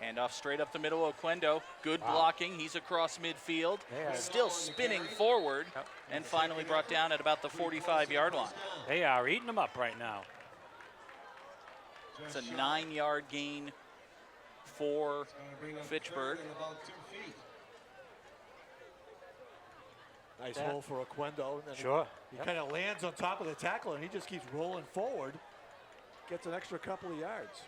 Handoff straight up the middle. Oquendo, good blocking. He's across midfield. Still spinning forward, and finally brought down at about the 45-yard line. They are eating them up right now. It's a 9-yard gain for Fitchburg. Nice hole for Oquendo. Sure. He kind of lands on top of the tackle, and he just keeps rolling forward. Gets an extra couple of yards.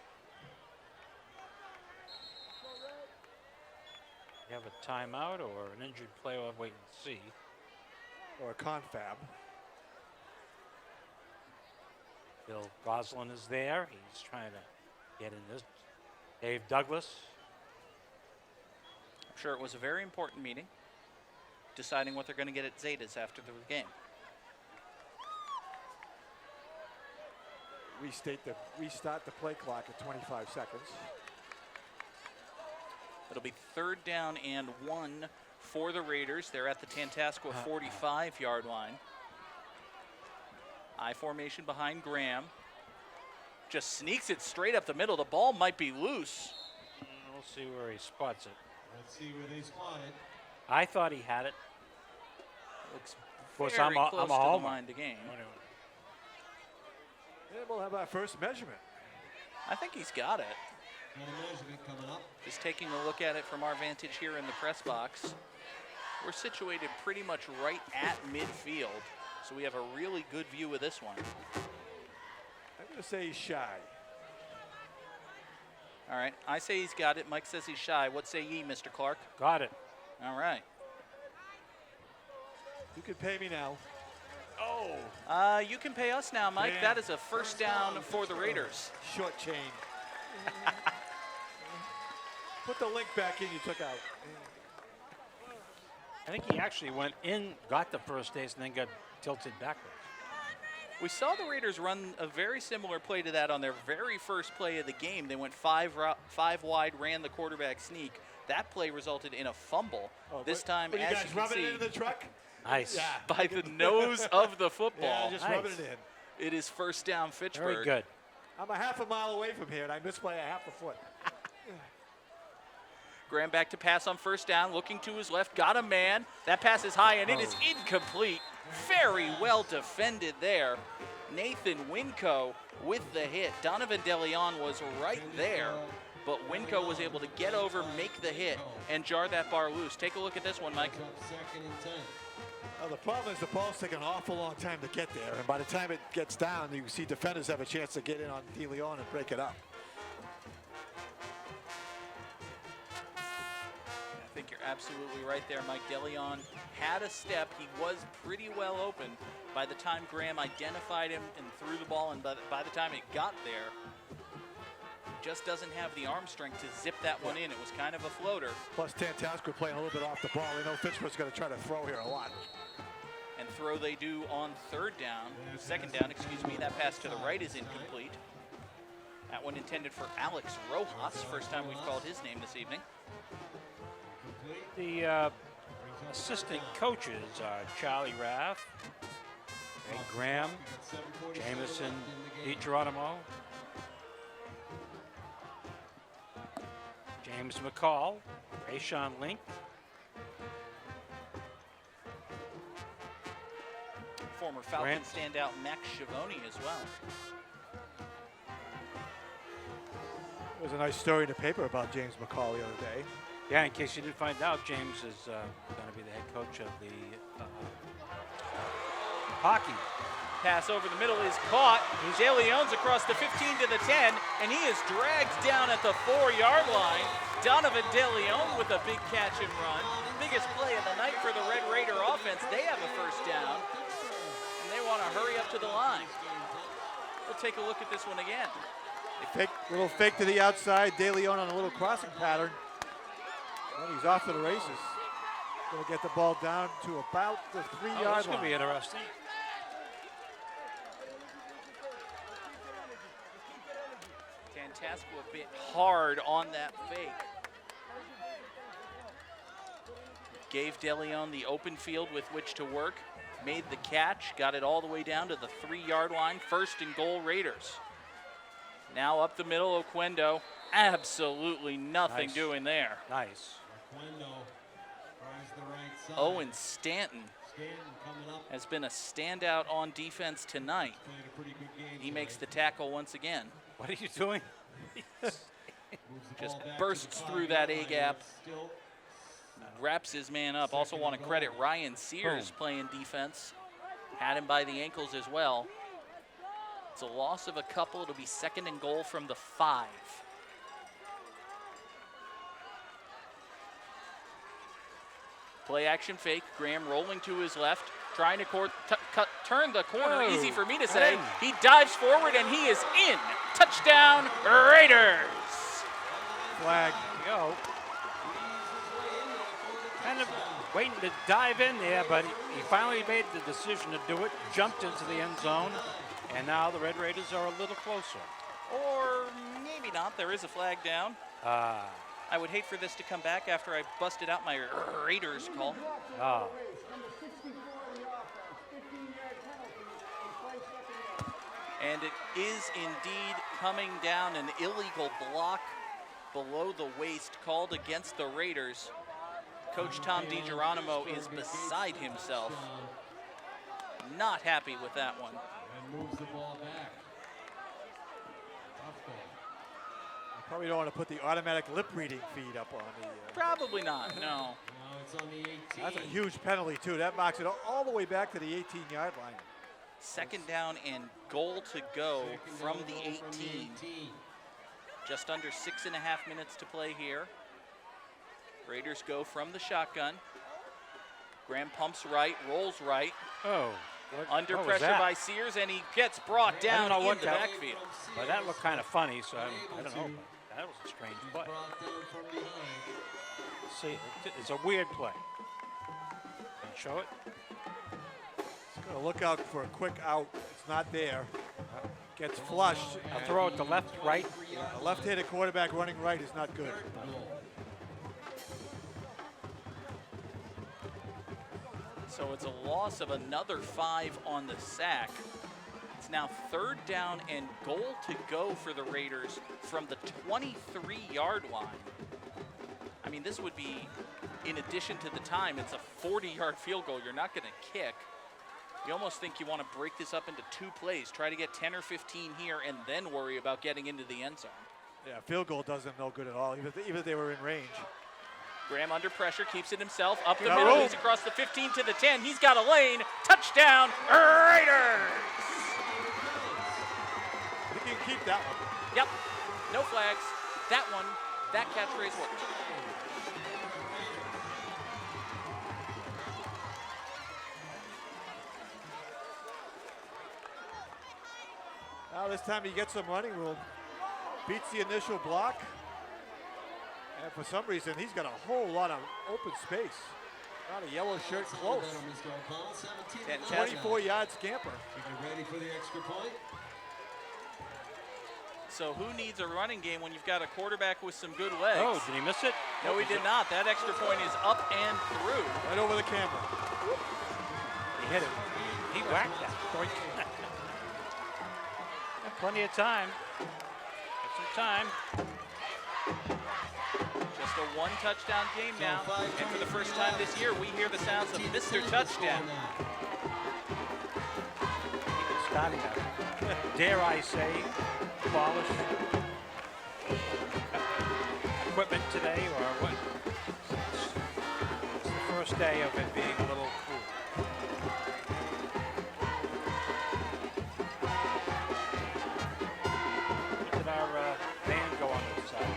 You have a timeout or an injured player? We'll wait and see. Or a confab. Bill Goslin is there. He's trying to get in this. Dave Douglas. I'm sure it was a very important meeting, deciding what they're going to get at Zetas after the game. Restart the play clock at 25 seconds. It'll be 3rd down and 1 for the Raiders. They're at the Tantasqua 45-yard line. I formation behind Graham. just sneaks it straight up the middle. The ball might be loose. We'll see where he spots it. Let's see where they spot it. I thought he had it. Looks Of course, very I'm a close to the homer. line to game. And we'll have our first measurement. I think he's got it. Got a measurement coming up. Just taking a look at it from our vantage here in the press box. We're situated pretty much right at midfield, so we have a really good view of this one. I'm going to say he's shy. All right, I say he's got it. Mike says he's shy. What say ye, Mr. Clark? Got it. All right. You can pay me now. Oh, You can pay us now, Mike. Man. That is a first down for the Raiders. short chain. Put the link back in you took out. I think he actually went in, got the first ace, and then got tilted backwards. We saw the Raiders run a very similar play to that on their very first play of the game. They went five wide, ran the quarterback sneak. That play resulted in a fumble. This time, What, you as guys you can rubbing see, it in the truck? Nice. Yeah. by the nose of the football, Yeah, just Nice. rubbing it in. it is first down Fitchburg. Very good. I'm a half a mile away from here, and I missed by a half a foot. Graham back to pass on first down, looking to his left, got a man. That pass is high, and it is incomplete. Very well defended there. Nathan Winco with the hit. Donovan DeLeon was right there, but Winco was able to get over, make the hit, and jar that bar loose. Take a look at this one, Mike. Up second and 10. The problem is the ball's taking an awful long time to get there, and by the time it gets down, you see defenders have a chance to get in on DeLeon and break it up. I think you're absolutely right there, Mike. DeLeon had a step. He was pretty well open by the time Graham identified him and threw the ball, and by the time it got there, just doesn't have the arm strength to zip that one in. It was kind of a floater. Plus, Tantasqua playing a little bit off the ball. They know Fitchburg's going to try to throw here a lot. And throw they do on second down, excuse me. That pass to the right is incomplete. That one intended for Alex Rojas. First time we've called his name this evening. The assistant coaches are Charlie Raff, Greg Graham, Jameson DiGeronimo, James McCall, Rayshawn Link, Former Falcon standout Max Schiavone as well. There was a nice story in the paper about James McCall the other day. Yeah, in case you didn't find out, James is going to be the head coach of the hockey. Pass over the middle is caught. DeLeon's across the 15 to the 10, and he is dragged down at the 4-yard line. Donovan DeLeon with a big catch and run. Biggest play of the night for the Red Raider offense. They have a first down, and they want to hurry up to the line. We'll take a look at this one again. Little fake to the outside. DeLeon on a little crossing pattern. And he's off to the races. Going to get the ball down to about the 3-yard This could line. be interesting. Tantasqua a bit hard on that fake. Gave DeLeon the open field with which to work. Made the catch, got it all the way down to the 3-yard line. First and goal Raiders. Now up the middle, Oquendo. Absolutely nothing Nice. doing there. Nice. Quendo tries the right side. Owen Stanton Stanton coming up. has been a standout on defense tonight. Played a pretty good game. He makes the tonight. tackle once again. What are you doing? Moves the just ball back bursts to the through 5-yard that line. A-gap. Still Wraps his man up. Also want to credit Ryan Sears Boom. playing defense. Had him by the ankles as well. It's a loss of a couple. It'll be second and goal from the 5. Play action fake. Graham rolling to his left. Trying to turn the corner. Oh, Easy for me to got say. in. He dives forward and he is in. Touchdown Raiders. Flag. Go. Kind of waiting to dive in there, but he finally made the decision to do it, jumped into the end zone, and now the Red Raiders are a little closer. Or maybe not. There is a flag down. I would hate for this to come back after I busted out my Raiders call. Oh. Number 64 in the offense, 15-yard penalty. Play second And it is indeed coming down, an illegal block below the waist called against the Raiders. Coach Tom DiGeronimo is beside himself. Not happy with that one. And moves the ball back. Tough ball. Probably don't want to put the automatic lip reading feed up on the. Probably not, no. Now it's on the 18. That's a huge penalty too. That knocks it all the way back to the 18-yard line. Second down and goal to go Second from and the goal 18. Just under 6.5 minutes to play here. Raiders go from the shotgun. Graham pumps right, rolls right. Oh. Under what was pressure that? by Sears, and he gets brought down know in what the that- backfield. But that looked kind of funny, so I don't know. But that was a strange play. Brought down from behind. See, it's a weird play. Can you show it? He's going to look out for a quick out. It's not there. Gets flushed. I'll throw it to left, right. A left-handed quarterback running right is not good. So it's a loss of another 5 on the sack. It's now third down and goal to go for the Raiders from the 23-yard line. I mean, this would be, in addition to the time, it's a 40-yard field goal you're not going to kick. You almost think you want to break this up into 2 plays, try to get 10 or 15 here, and then worry about getting into the end zone. Yeah, field goal does them no good at all, even if they were in range. Graham under pressure, keeps it himself, up the Got middle, room. he's across the 15 to the 10, he's got a lane, touchdown, Raiders! I think you can keep that one. Yep, no flags. That one, that catchphrase worked. Now this time he gets some running room. Beats the initial block. And for some reason, he's got a whole lot of open space. Not a yellow shirt close. 24-yard scamper. We get ready for the extra point. So who needs a running game when you've got a quarterback with some good legs? Oh, did he miss it? No, he did not. That extra point is up and through. Right over the camera. He hit it. He whacked that. Got plenty of time. Got some time. Just a 1 touchdown game now. And for the first time this year, we hear the sounds of Mr. Touchdown. Even starting out. Dare I say, polish equipment today, or what? It's the first day of it being a little cool. Look at our band go on this side.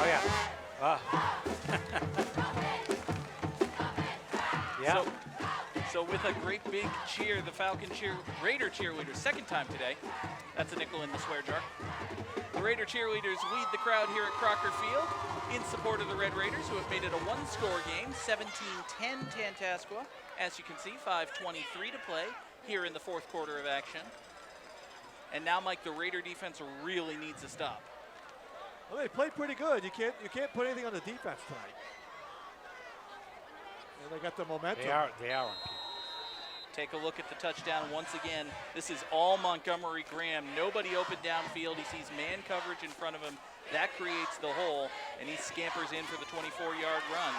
Oh yeah. Yeah. So with a great big cheer, the Raider cheerleaders, second time today. That's a nickel in the swear jar. The Raider cheerleaders lead the crowd here at Crocker Field in support of the Red Raiders, who have made it a 1-score game, 17-10 Tantasqua. As you can see, 5:23 to play here in the fourth quarter of action. And now, Mike, the Raider defense really needs to stop. Well, they played pretty good. You can't put anything on the defense tonight. And they got the momentum. They are. Take a look at the touchdown once again. This is all Montgomery Graham. Nobody open downfield. He sees man coverage in front of him. That creates the hole, and he scampers in for the 24-yard run.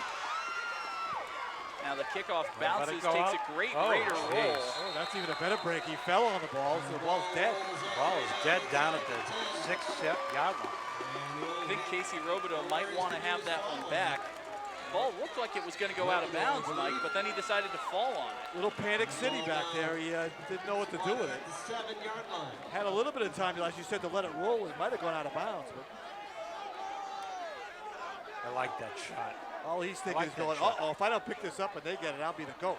Now the kickoff bounces, takes a great Raider roll. Oh, that's even a better break. He fell on the ball, so the ball's dead. The ball is dead down at the 6-yard line. I think Casey Robideau might want to have that one back. Ball looked like it was going to go out of bounds, Mike, but then he decided to fall on it. Little panic city back there. He didn't know what to do with it. The 7-yard line. Had a little bit of time, as you said, to let it roll. It might have gone out of bounds, but I like that shot. all he's thinking like is that going, shot. uh-oh, if I don't pick this up and they get it, I'll be the GOAT.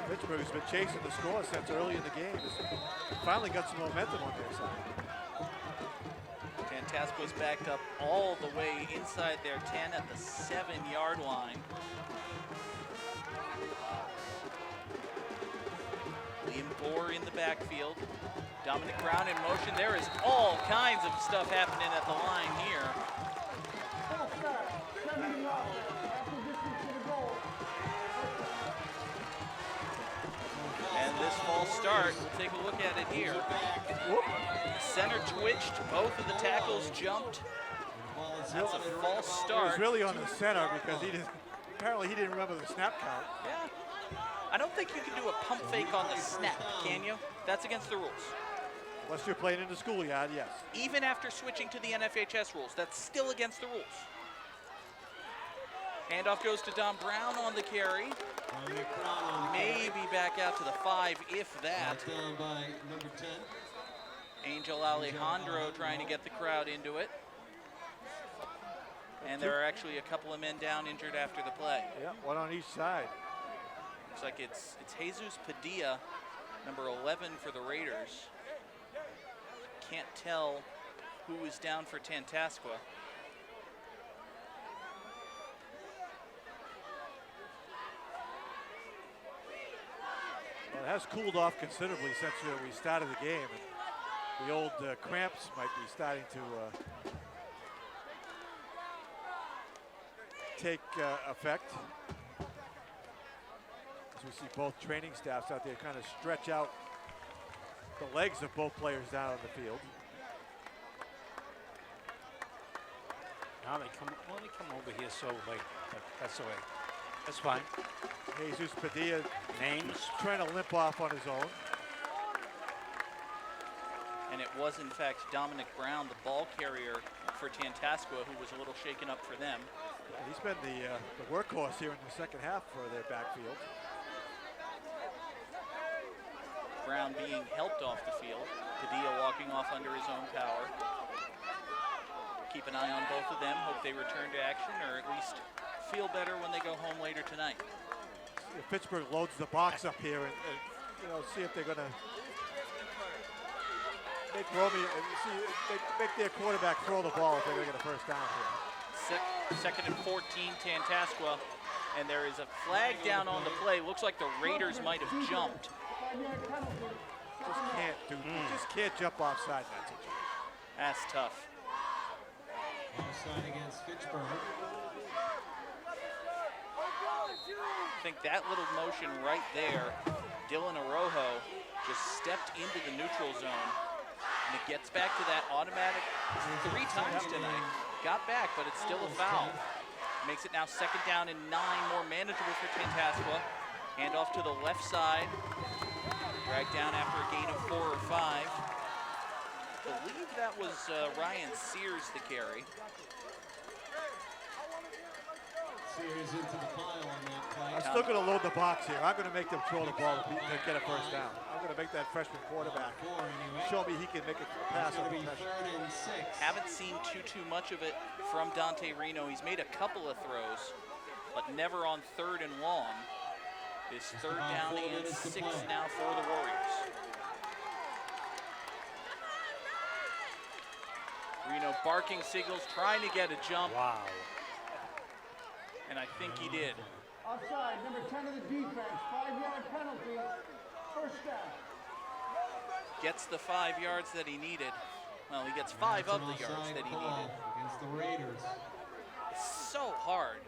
Pittsburgh's been chasing the score since early in the game. Finally got some momentum on their side. Tantasqua's backed up all the way inside their 10 at the 7-yard line. Liam Bohr in the backfield. Dominic Brown in motion. There is all kinds of stuff happening at the line here. start. We'll take a look at it here. Center twitched. Both of the tackles jumped. That's a false It start. was really on the center because apparently he didn't remember the snap count. Yeah. I don't think you can do a pump fake on the snap, can you? That's against the rules. Unless you're playing in the schoolyard, yes. Even after switching to the NFHS rules, that's still against the rules. Handoff goes to Don Brown on the carry. Maybe back out to the 5, if that. Down by number 10. Angel Alejandro trying to get the crowd into it. And there are actually a couple of men down injured after the play. Yeah, one on each side. Looks like it's Jesus Padilla, number 11 for the Raiders. Can't tell who is down for Tantasqua. Well, it has cooled off considerably since we started the game. And the old cramps might be starting to take effect. As we see both training staffs out there kind of stretch out the legs of both players down on the field. Now they come over here so late, but that's the way. That's fine. Jesus Padilla Names. trying to limp off on his own. And it was, in fact, Dominic Brown, the ball carrier for Tantasqua, who was a little shaken up for them. And he's been the workhorse here in the second half for their backfield. Brown being helped off the field. Padilla walking off under his own power. Keep an eye on both of them. Hope they return to action, or at least feel better when they go home later tonight. If Pittsburgh loads the box up here and see if they're going to make make their quarterback throw the ball if they're going to get a first down here. Second and 14, Tantasqua, and there is a flag down on the play. Looks like the Raiders might have jumped. Just can't jump offside in that situation. That's tough. Offside against Fitchburg. I think that little motion right there, Dylan Arrojo just stepped into the neutral zone, and it gets back to that automatic 3 times tonight. Got back, but it's still a foul. Makes it now second down and 9, more manageable for Tantasqua. Hand off to the left side. Dragged down after a gain of 4 or 5. I believe that was Ryan Sears the carry. Sears into the pile on that play. I'm still going to load the box here. I'm going to make them throw the ball to get a first down. I'm going to make that freshman quarterback show me he can make a pass on the pressure. 3rd and 6. Haven't seen too much of it from Dante Reno. He's made a couple of throws, but never on 3rd and long. It's 3rd down and 6 now for the Warriors. Reno barking signals, trying to get a jump. Wow. And I think he did. Offside, number 10 of the defense, 5-yard penalty, first down. Gets the 5 yards that he needed. Well, he gets 5 of the yards that he needed. Against the Raiders. It's so hard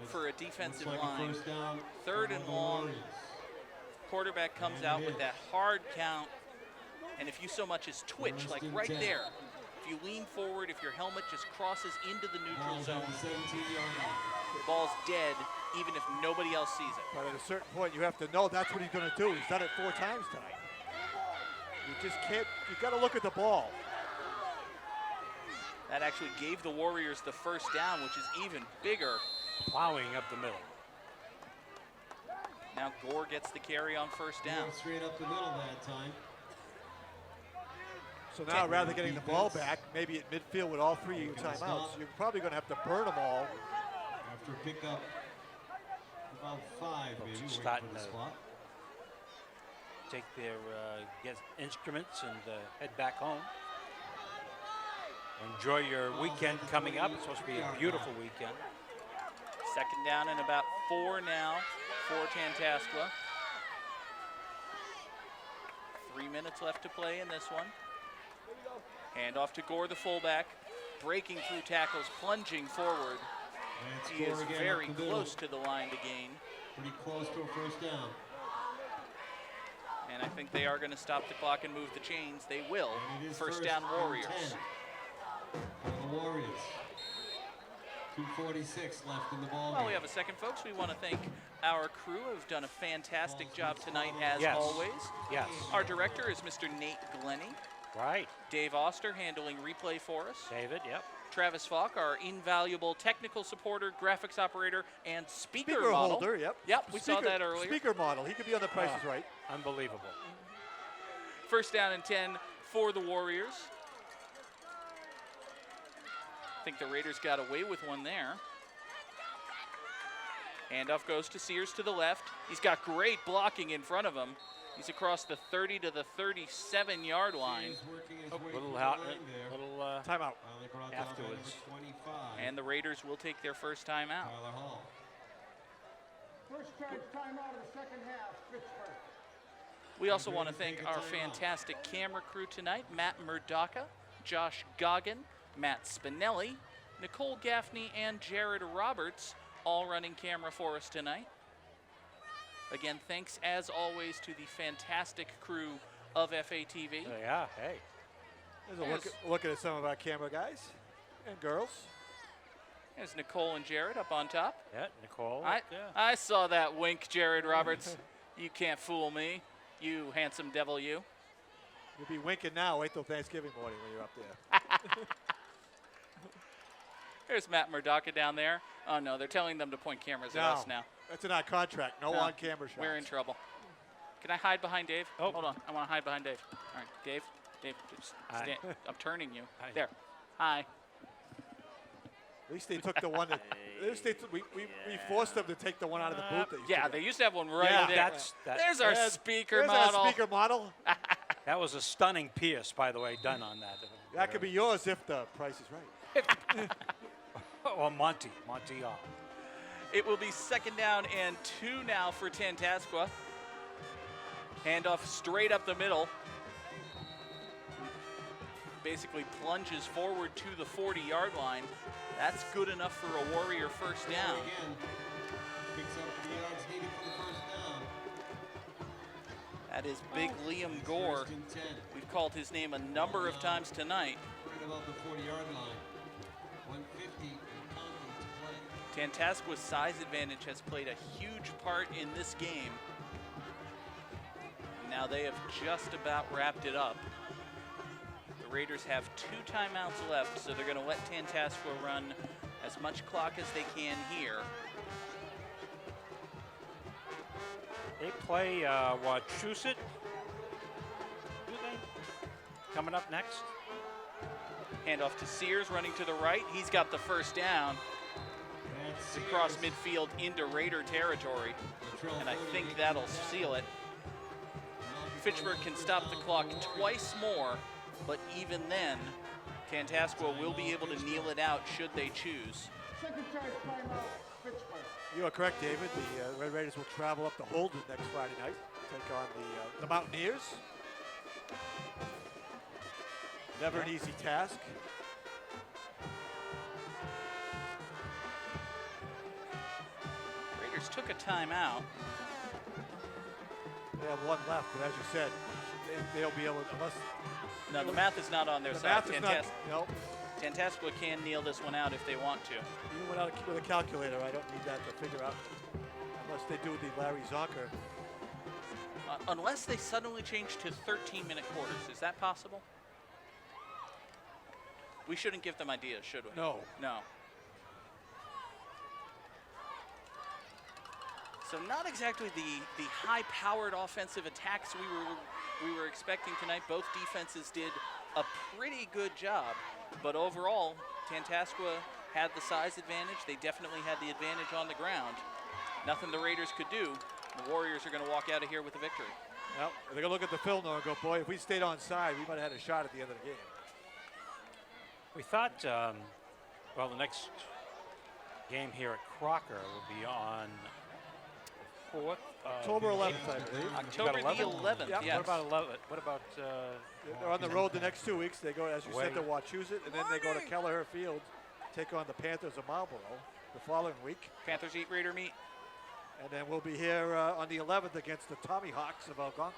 for a defensive Looks like a line. first down 3rd and for the long. Warriors. Quarterback comes out with that hard count. And if you so much as twitch, like right there, if you lean forward, if your helmet just crosses into the neutral Ball's zone, at the 17-yard line. the ball's dead, even if nobody else sees it. But at a certain point, you have to know that's what he's going to do. He's done it 4 times tonight. You just can't, you got to look at the ball. That actually gave the Warriors the first down, which is even bigger. Plowing up the middle. Now Gore gets the carry on first down. Going straight up the middle that time. So now, rather than getting the ball back, maybe at midfield with all 3 timeouts, you're probably going to have to burn them all. After a pickup, about 5 maybe. waiting starting for the to- spot. Take their get instruments and head back home. Enjoy your weekend coming up. It's supposed to be a beautiful weekend. Second down and about 4 now for Tantasqua. 3 minutes left to play in this one. Hand off to Gore, the fullback. Breaking through tackles, plunging forward. And He is score again very up the middle. close to the line to gain. Pretty close to a first down. And And I think they are going to stop the clock and move the chains. They will. And it is First down, and Warriors. 10 for the Warriors. 2:46 left in the ball While game. we have a second, folks, we want to thank our crew who have done a fantastic job tonight, as Yes. always. Yes. Our director is Mr. Nate Glennie. Right. Dave Oster handling replay for us. David, yep. Travis Falk, our invaluable technical supporter, graphics operator, and speaker Speaker model. holder, yep. Yep, we saw that earlier. Speaker model. He could be on the Price is Right. Unbelievable. First down and 10 for the Warriors. I think the Raiders got away with one there. Handoff goes to Sears to the left. He's got great blocking in front of him. He's across the 30 to the 37-yard line. He's working his way Little through the out, line there. little Timeout. Finally brought down by afterwards. number 25, And the Raiders will take their first time out. Tyler Hall. First charge timeout of the second half, Pittsburgh. We also want to thank our fantastic camera crew tonight, Matt Murdoka, Josh Goggin, Matt Spinelli, Nicole Gaffney, and Jared Roberts, all running camera for us tonight. Again, thanks as always to the fantastic crew of FATV. yeah, hey. There's a look at some of our camera guys and girls. There's Nicole and Jared up on top. Yeah, Nicole. I saw that wink, Jared Roberts. You can't fool me, you handsome devil, you. You'll be winking now. Wait till Thanksgiving morning when you're up there. There's Matt Murdoka down there. Oh, no, they're telling them to point cameras at us now. That's in our contract. No No, on-camera shots. We're in trouble. Can I hide behind Dave? Oh. Hold on. I want to hide behind Dave. All right, Dave, just Hi. stand. I'm turning you. Hi. There. Hi. At least they took the one that. At least we forced them to take the one out of the booth. That used to Yeah, get. they used to have one right Yeah, there. There's our There's- speaker there's model. Our speaker model. That was a stunning pierce, by the way, done on that. That could be yours if the price is right. Or Monty. It will be second down and 2 now for Tantasqua. Handoff straight up the middle. Basically plunges forward to the 40-yard line. That's good enough for a Warrior first down. Again, picks up the yards needed for the first down. That is big Liam Gore. First and 10. We've called his name a number of times tonight. Right above the 40-yard line. 150 and counting to play. Tantasqua's size advantage has played a huge part in this game. Now they have just about wrapped it up. The Raiders have 2 timeouts left, so they're going to let Tantasqua run as much clock as they can here. They play Wachusett. Do they? Coming up next. Handoff to Sears, running to the right. He's got the first down. That's Across Sears. midfield into Raider territory, Latrell and I Ford think making that'll the sack. seal it. Not Fitchburg before can first stop the down clock for twice more, but even then, Tantasqua will be able to kneel it out should they choose. Second charge timeout, Pittsburgh. You are correct, David. The Red Raiders will travel up to Holden next Friday night, take on the Mountaineers. Never an easy task. Raiders took a timeout. They have one left, but as you said, they'll be able to, unless No, the math is not on their the side. math is not, no, Tantasqua can kneel this one out if they want to. even without with a calculator, I don't need that to figure out, unless they do the Larry Zonker. Unless they suddenly change to 13-minute quarters. Is that possible? We shouldn't give them ideas, should we? No. No. So not exactly the high-powered offensive attacks we were expecting tonight. Both defenses did a pretty good job, but overall, Tantasqua had the size advantage. They definitely had the advantage on the ground. Nothing the Raiders could do. The Warriors are going to walk out of here with a victory. Well, they're gonna look at the film though and go, boy, if we stayed on side, we might have had a shot at the end of the game. We thought, well, the next game here at Crocker will be on the 4th. October 11th, I believe. October the 11th, Yep. yes. What about 11th? What about? They're on the road the next 2 weeks. They go, as you said, to Away. Wachusett, and then they go to Kelleher Field, take on the Panthers of Marlboro the following week. Panthers eat Raider meat. And then we'll be here on the 11th against the Tommy Hawks of Algonquin.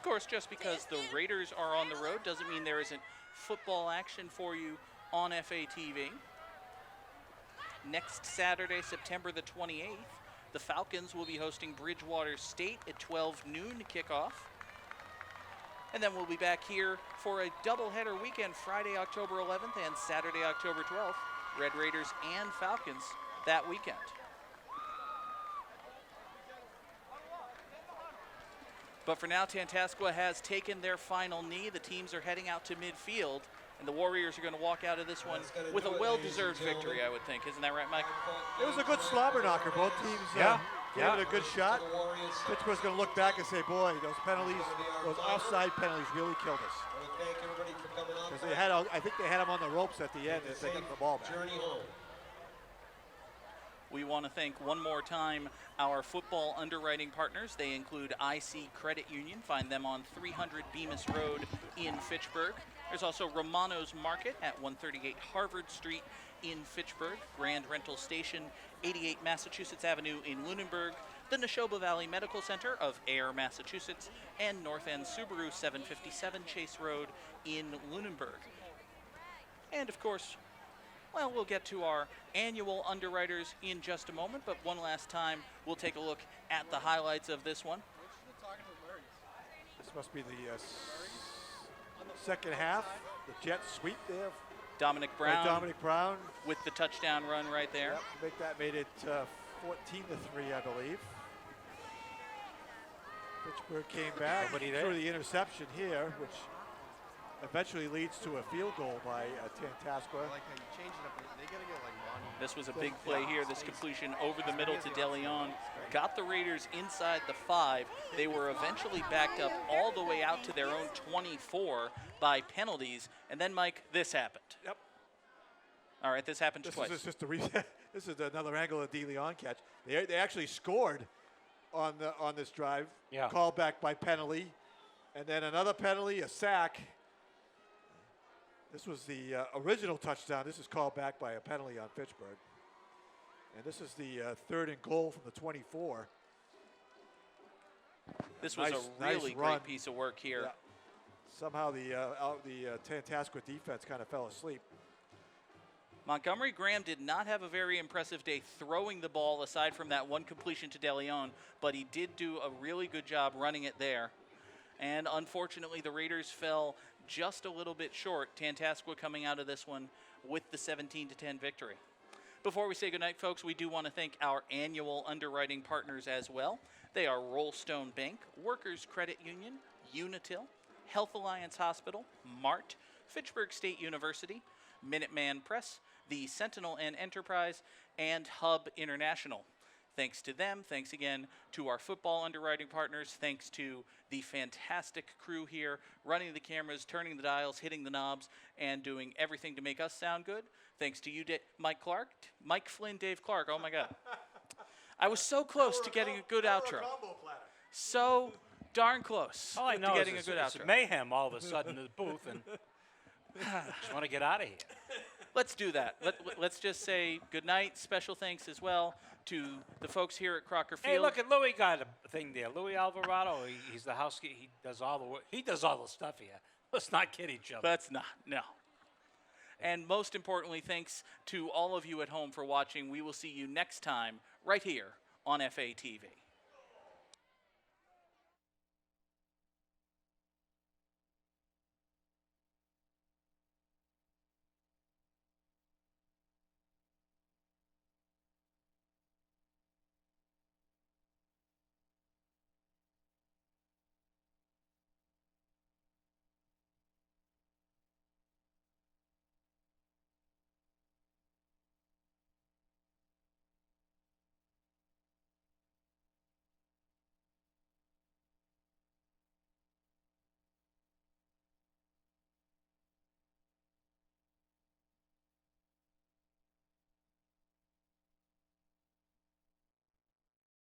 course, just because the Raiders are on the road doesn't mean there isn't football action for you on FATV. Next Saturday, September the 28th, the Falcons will be hosting Bridgewater State at 12 noon kickoff. And then we'll be back here for a doubleheader weekend, Friday, October 11th and Saturday, October 12th. Red Raiders and Falcons that weekend. But for now, Tantasqua has taken their final knee. The teams are heading out to midfield, and the Warriors are going to walk out of this one with a well-deserved victory, I would think. Isn't that right, Mike? It was a good slobber knocker. Both teams gave it a good shot. Pittsburgh's going to look back and say, boy, those penalties, those offside penalties really killed us. Because they had, I think they had them on the ropes at the end as they got the ball back. We want to thank one more time our football underwriting partners. They include IC Credit Union. Find them on 300 Bemis Road in Fitchburg. There's also Romano's Market at 138 Harvard Street in Fitchburg. Grand Rental Station, 88 Massachusetts Avenue in Lunenburg. The Neshoba Valley Medical Center of Ayer, Massachusetts. And North End Subaru, 757 Chase Road in Lunenburg. And of course, well, we'll get to our annual underwriters in just a moment, but one last time, we'll take a look at the highlights of this one. This must be the second half. The Jets sweep there. Dominic Brown. Brown. With the touchdown run right there. Yep, made it 14-3, I believe. Pittsburgh came back through the interception here, which eventually leads to a field goal by Tantasqua. I like how you change it up. They got to get like Monty. This was a big play here. This completion over the middle to DeLeon got the Raiders inside the 5. They were eventually backed up all the way out to their own 24 by penalties. And then, Mike, this happened. Yep. All right, this happened twice. This is just a this is another angle of DeLeon catch. They actually scored on this drive. Yeah. Called back by penalty, and then another penalty, a sack. This was the original touchdown. This is called back by a penalty on Fitchburg. And this is the 3rd and goal from the 24. This was a really great piece of work here. Yeah. Somehow the Tantasqua defense kind of fell asleep. Montgomery Graham did not have a very impressive day throwing the ball aside from that one completion to DeLeon, but he did do a really good job running it there. And unfortunately, the Raiders fell just a little bit short. Tantasqua coming out of this one with the 17-10 victory. Before we say goodnight, folks, we do want to thank our annual underwriting partners as well. They are Rollstone Bank, Workers Credit Union, Unitil, Health Alliance Hospital, MART, Fitchburg State University, Minuteman Press, the Sentinel and Enterprise, and Hub International. Thanks to them. Thanks again to our football underwriting partners. Thanks to the fantastic crew here running the cameras, turning the dials, hitting the knobs, and doing everything to make us sound good. Thanks to you, Mike Flynn, Dave Clark. Oh, my God. I was so close to getting a good outro. So darn close All I to know getting is a good it's outro. mayhem all of a sudden in the booth, and just want to get out of here. Let's do that. Let's just say good night. Special thanks as well to the folks here at Crocker Field. Hey, look at Louis got a thing there. Louis Alvarado, he's the housekeeper. He does all the work. He does all the stuff here. Let's not kid each other. That's not, no. And most importantly, thanks to all of you at home for watching. We will see you next time right here on FATV.